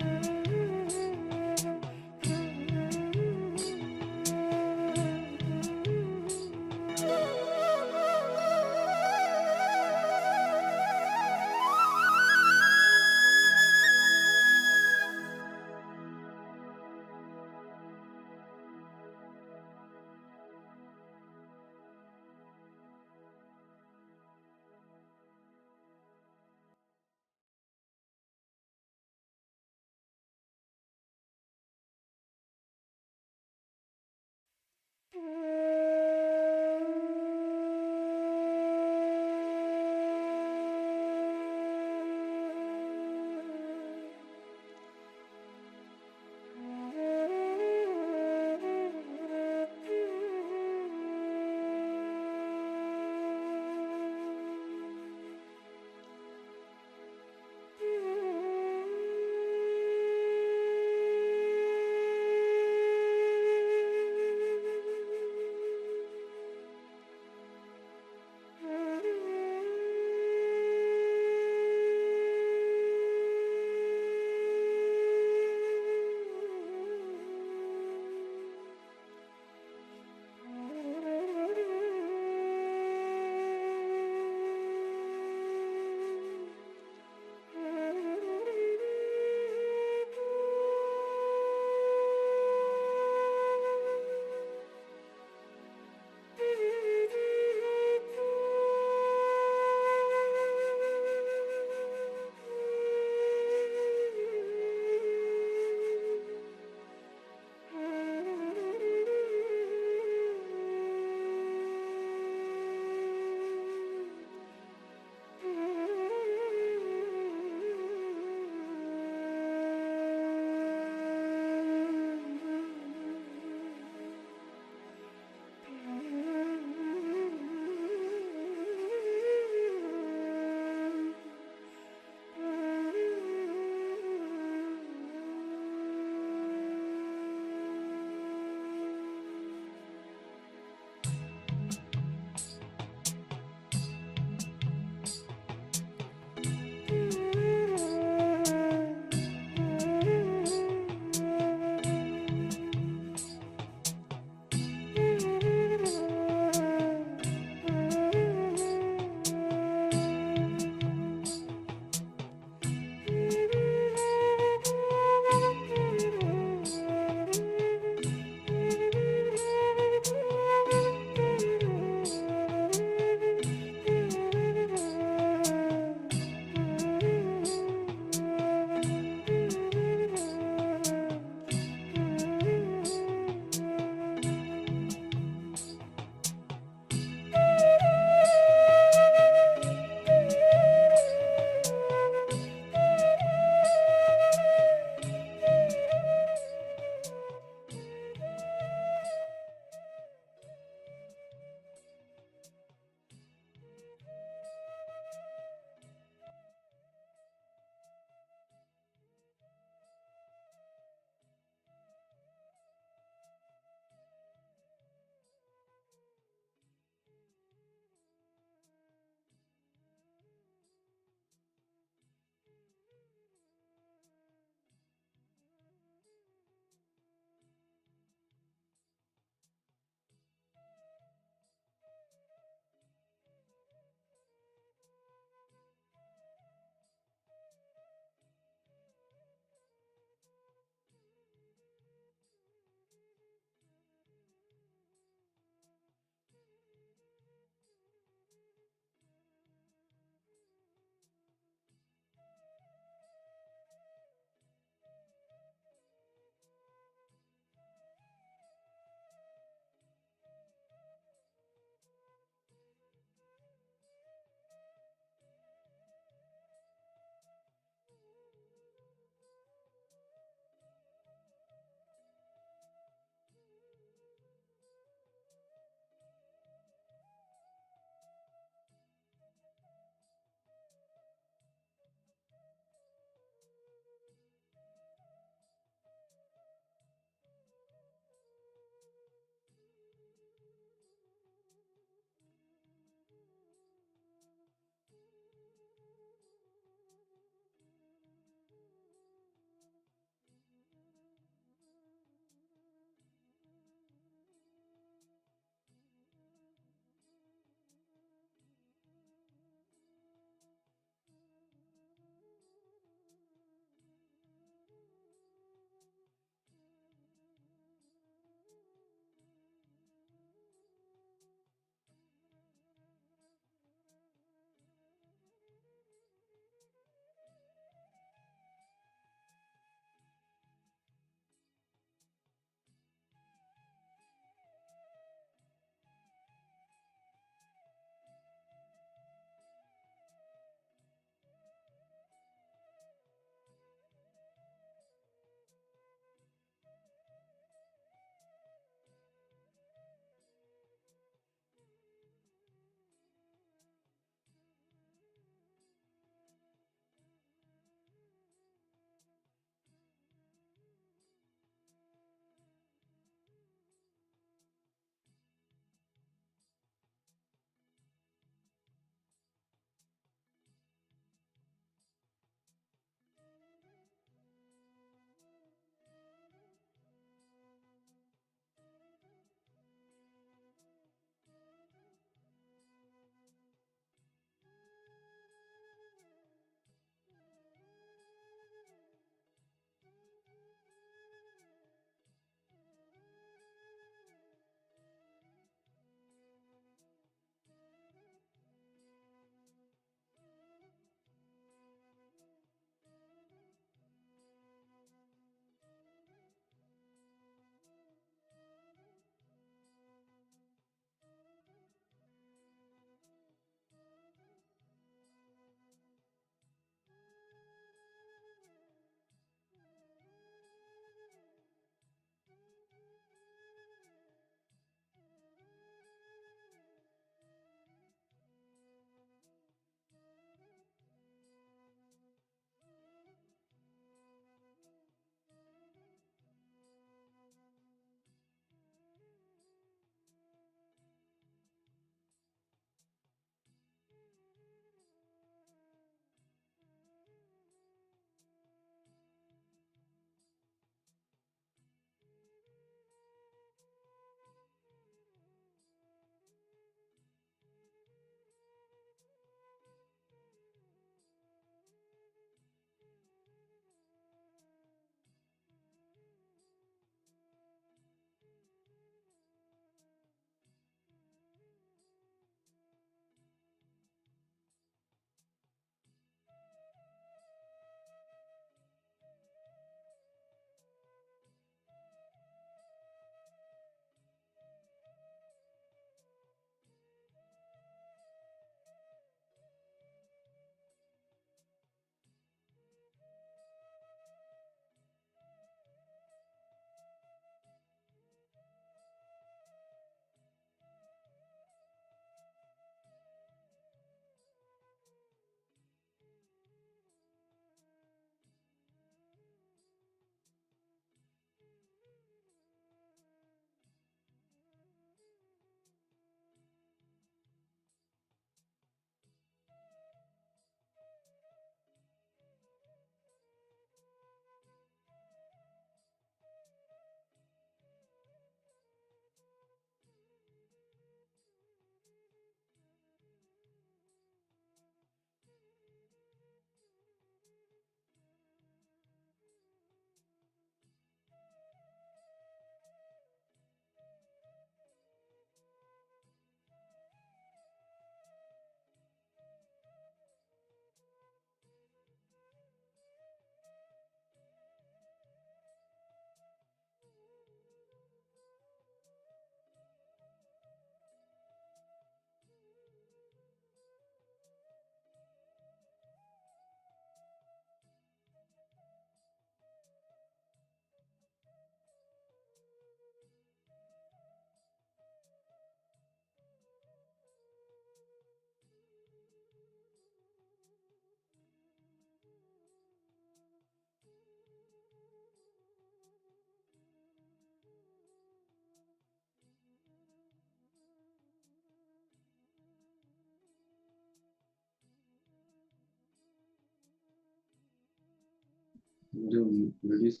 Do reduce.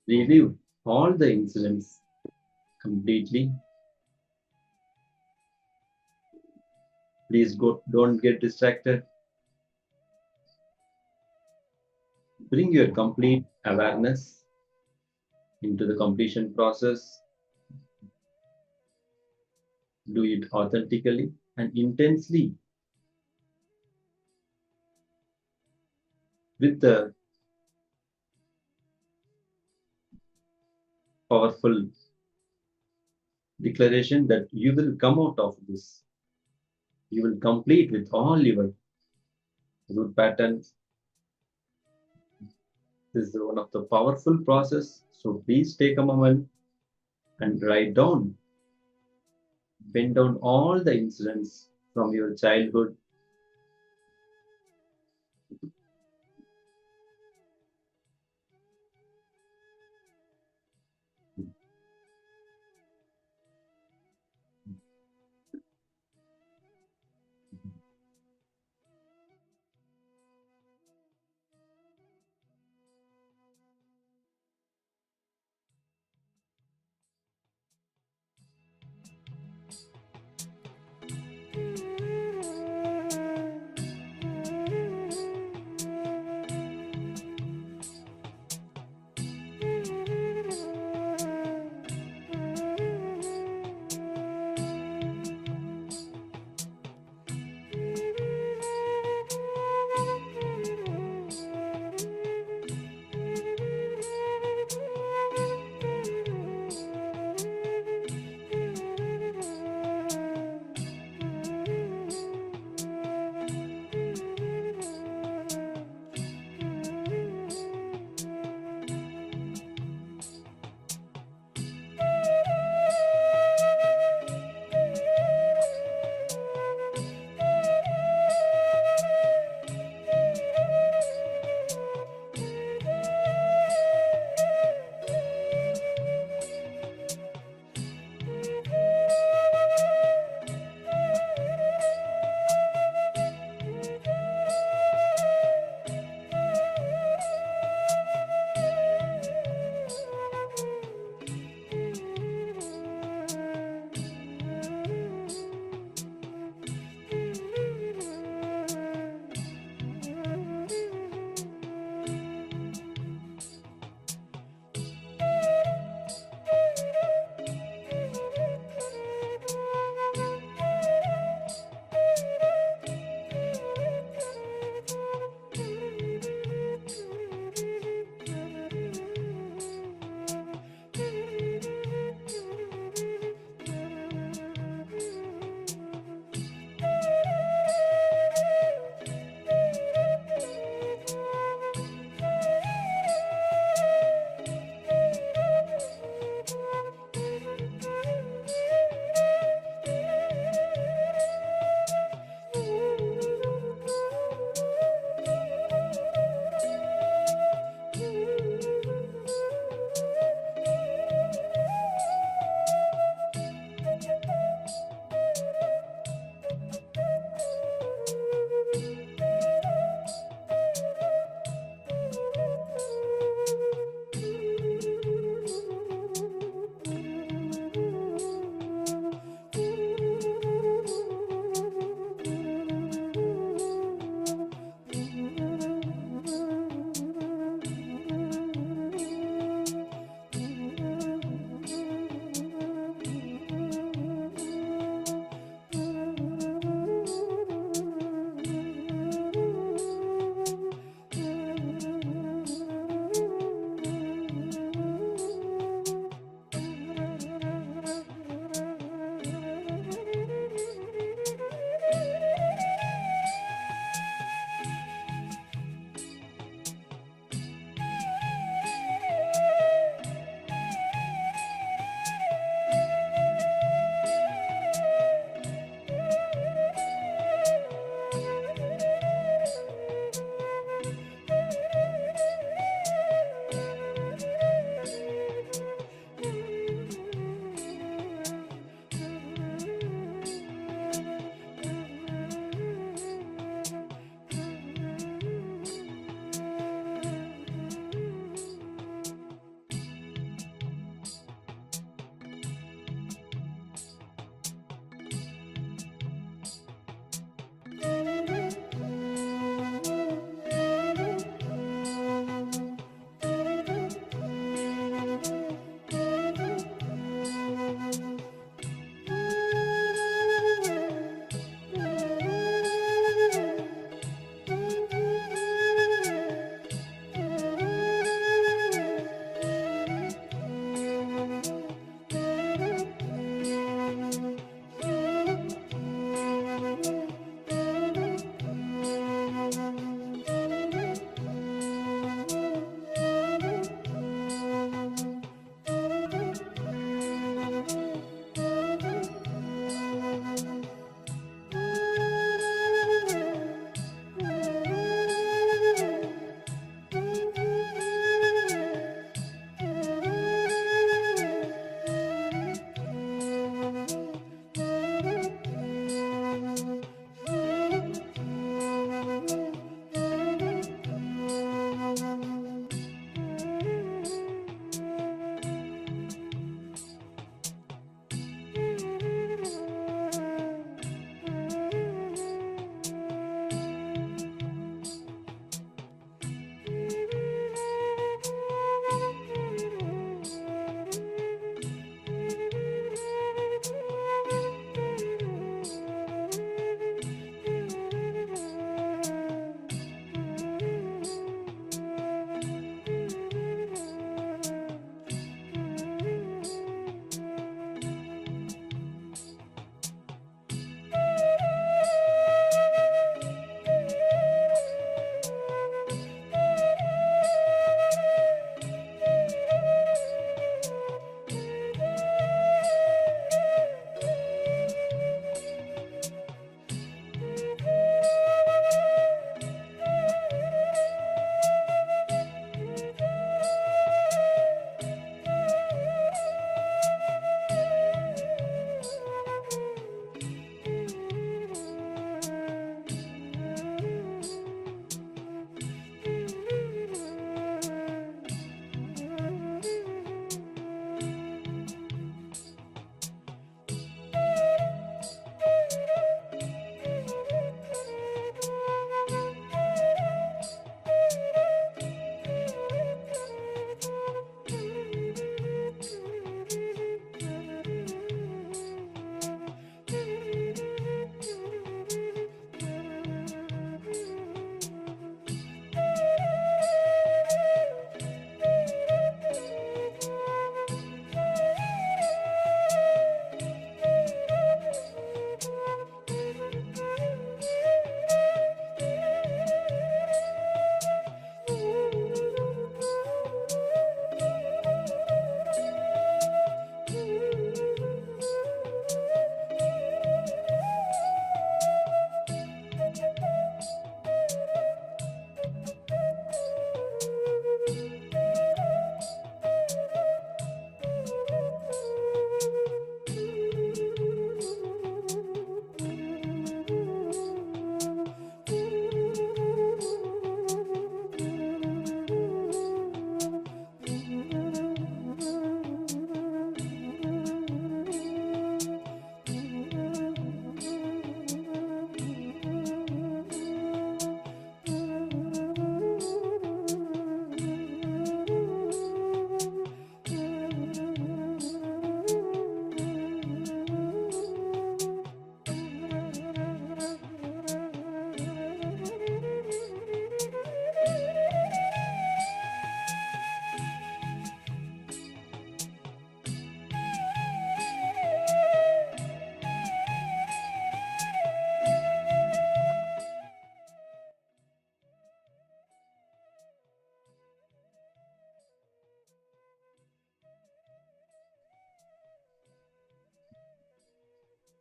Review all the incidents completely. Please don't get distracted. Bring your complete awareness into the completion process. Do it authentically and intensely with the powerful declaration that you will come out of this. You will complete with all your root patterns. This is one of the powerful process. So please take a moment and write down, pen down all the incidents from your childhood.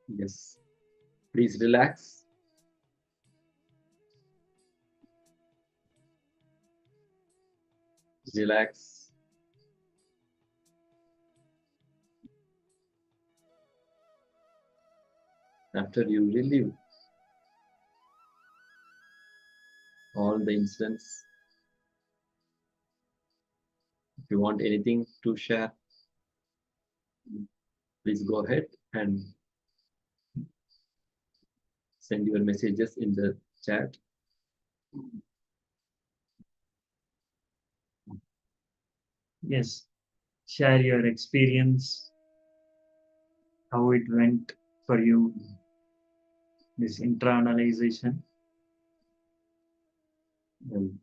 Yes. Please relax. Relax. After you relive all the incidents, if you want anything to share, please go ahead and send your messages in the chat. Yes. Share your experience, how it went for you, this internalization. And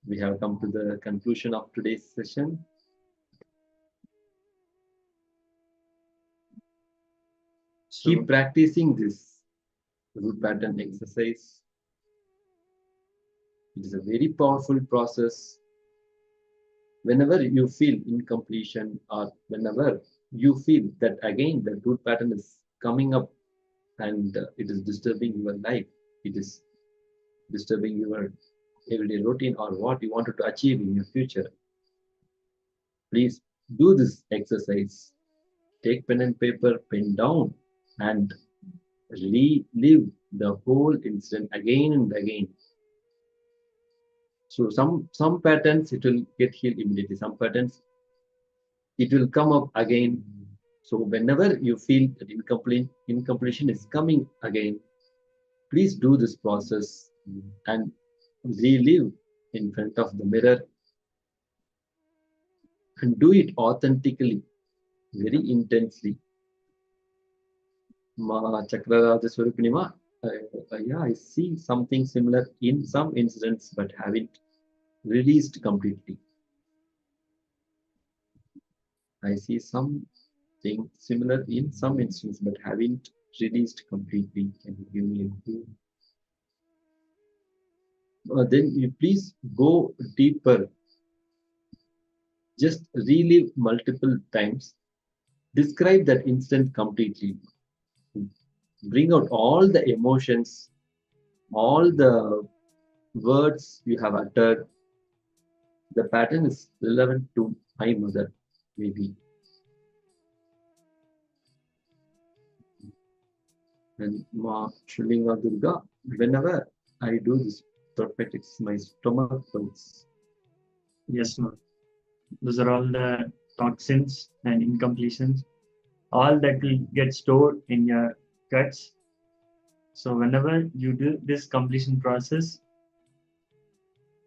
we have come to the conclusion of today's session. So, Keep practicing this root pattern exercise. It is a very powerful process. Whenever you feel incompletion, or whenever you feel that again the root pattern is coming up and it is disturbing your life, it is disturbing your everyday routine or what you wanted to achieve in your future, please do this exercise. Take pen and paper, pen down, and relive the whole incident again and again. So some patterns it will get healed immediately. Some patterns it will come up again. So whenever you feel that incompletion is coming again, please do this process and relive in front of the mirror and do it authentically, very intensely. Ma Chakraraja Swarupinima, yeah, I see something similar in some incidents, but haven't released completely. I see something similar in some instances, but haven't released completely. Can you give me a clue? Then you please go deeper. Just relive multiple times. Describe that instant completely. Bring out all the emotions, all the words you have uttered. The pattern is relevant to my mother, maybe. And Ma Shulinga Durga, whenever I do this perfect, my stomach hurts. yes, ma'am. Those are all the toxins and incompletions, all that will get stored in your guts. So whenever you do this completion process,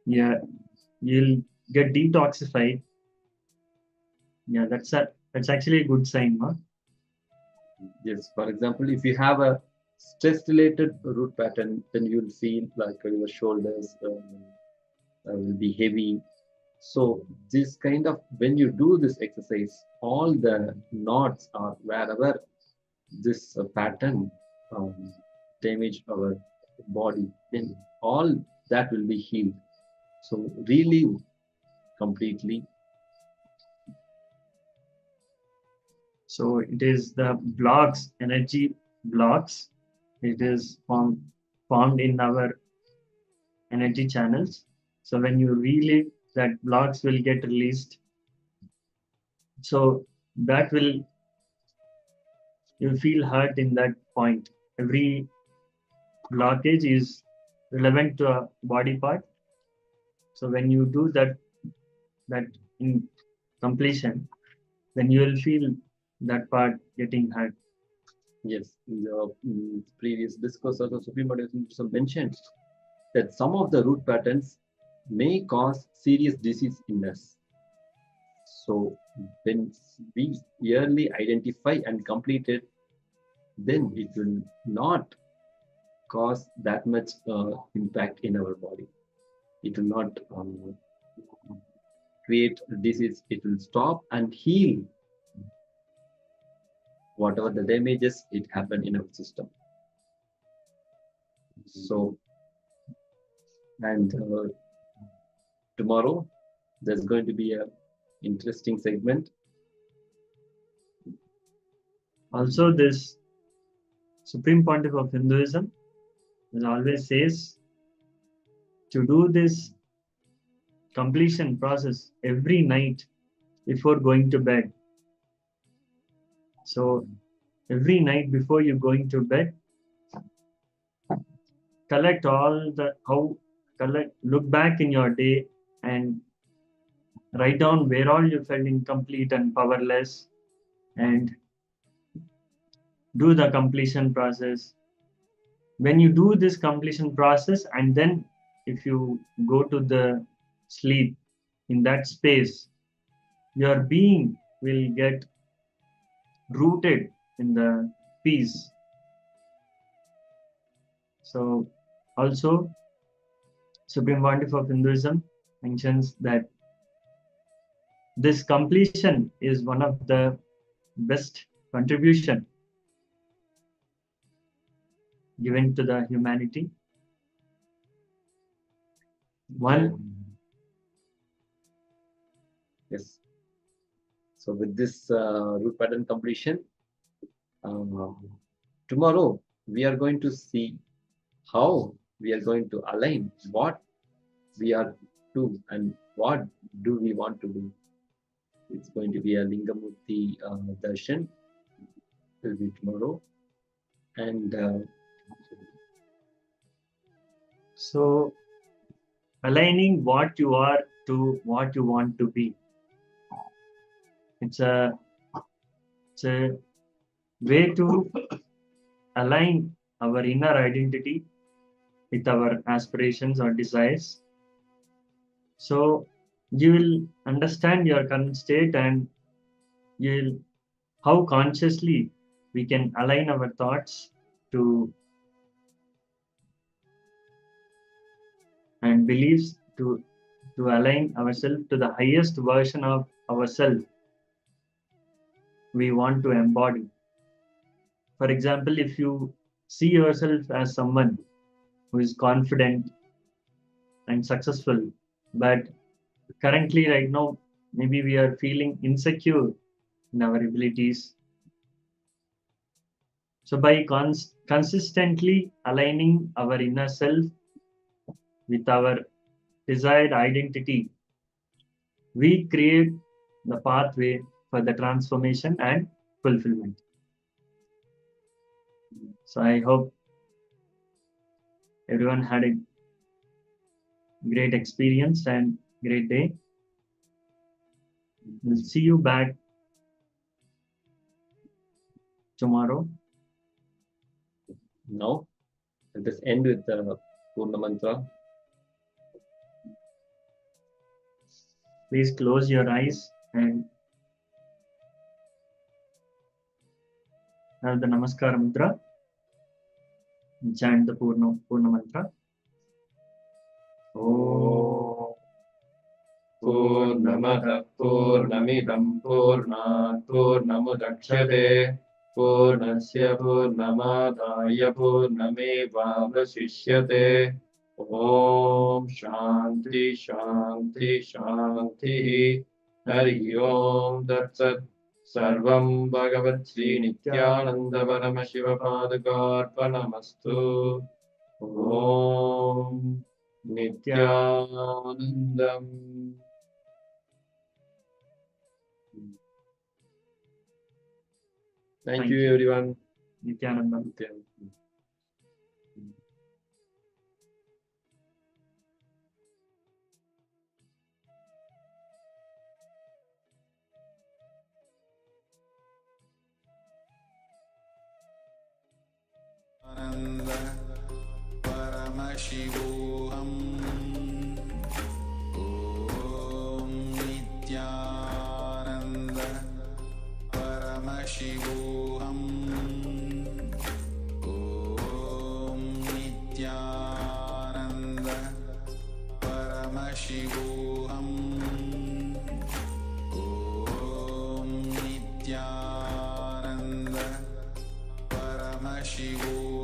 yeah, you'll get detoxified. Yeah, that's actually a good sign, huh? Yes, for example, if you have a stress-related root pattern, then you'll feel like your shoulders will be heavy. So this kind of, when you do this exercise, all the knots or wherever this pattern damage our body, then all that will be healed. So relieve completely. So it is the blocks, energy blocks. It is formed in our energy channels. So when you relive, that blocks will get released. So that will, you feel hurt in that point. Every blockage is relevant to a body part. So when you do that in completion, then you will feel that part getting hurt. Yes, in the previous discourse also Supreme Pontiff mentioned that some of the root patterns may cause serious disease in us. So when we yearly identify and complete it, then it will not cause that much impact in our body. It will not create disease. It will stop and heal whatever the damages it happened in our system. So, and tomorrow there's going to be a interesting segment. Also, this Supreme Pontiff of Hinduism always says to do this completion process every night before going to bed. So every night before you going to bed, look back in your day and write down where all you felt incomplete and powerless, and do the completion process. When you do this completion process, and then if you go to the sleep, in that space, your being will get rooted in the peace. So also, Supreme Pontiff of Hinduism mentions that this completion is one of the best contribution given to the humanity. Yes. So with this root pattern completion, tomorrow we are going to see how we are going to align what we are to and what do we want to do. It's going to be a Lingamurti darshan. It will be tomorrow. And so aligning what you are to what you want to be. It's a way to align our inner identity with our aspirations or desires. So you will understand your current state, and how consciously we can align our thoughts to and beliefs to align ourselves to the highest version of ourselves we want to embody. For example, if you see yourself as someone who is confident and successful, but currently right now maybe we are feeling insecure in our abilities. So by consistently aligning our inner self with our desired identity, we create the pathway for the transformation and fulfillment. So I hope everyone had a great experience and great day. We'll see you back tomorrow. now, let us end with the Purna Mantra. Please close your eyes and have the Namaskara Mudra. Chant the Purna Mantra. Om Purnamada Purnamidam Purnat Purnamudachyate Purnasya Purnamadaya Purnamevavasishyate. Om Shanti Shanti Shanti. Hari Om Tat Sat. Sarvam Bhagavan Sri Nithyananda Paramashivam Om Nityanandam. Thank you, everyone. Nithyanandam. Ananda Paramashivoham Om Nithyananda Paramashivoham Om Nithyananda Paramashivoham Om Nithyananda Paramashivoham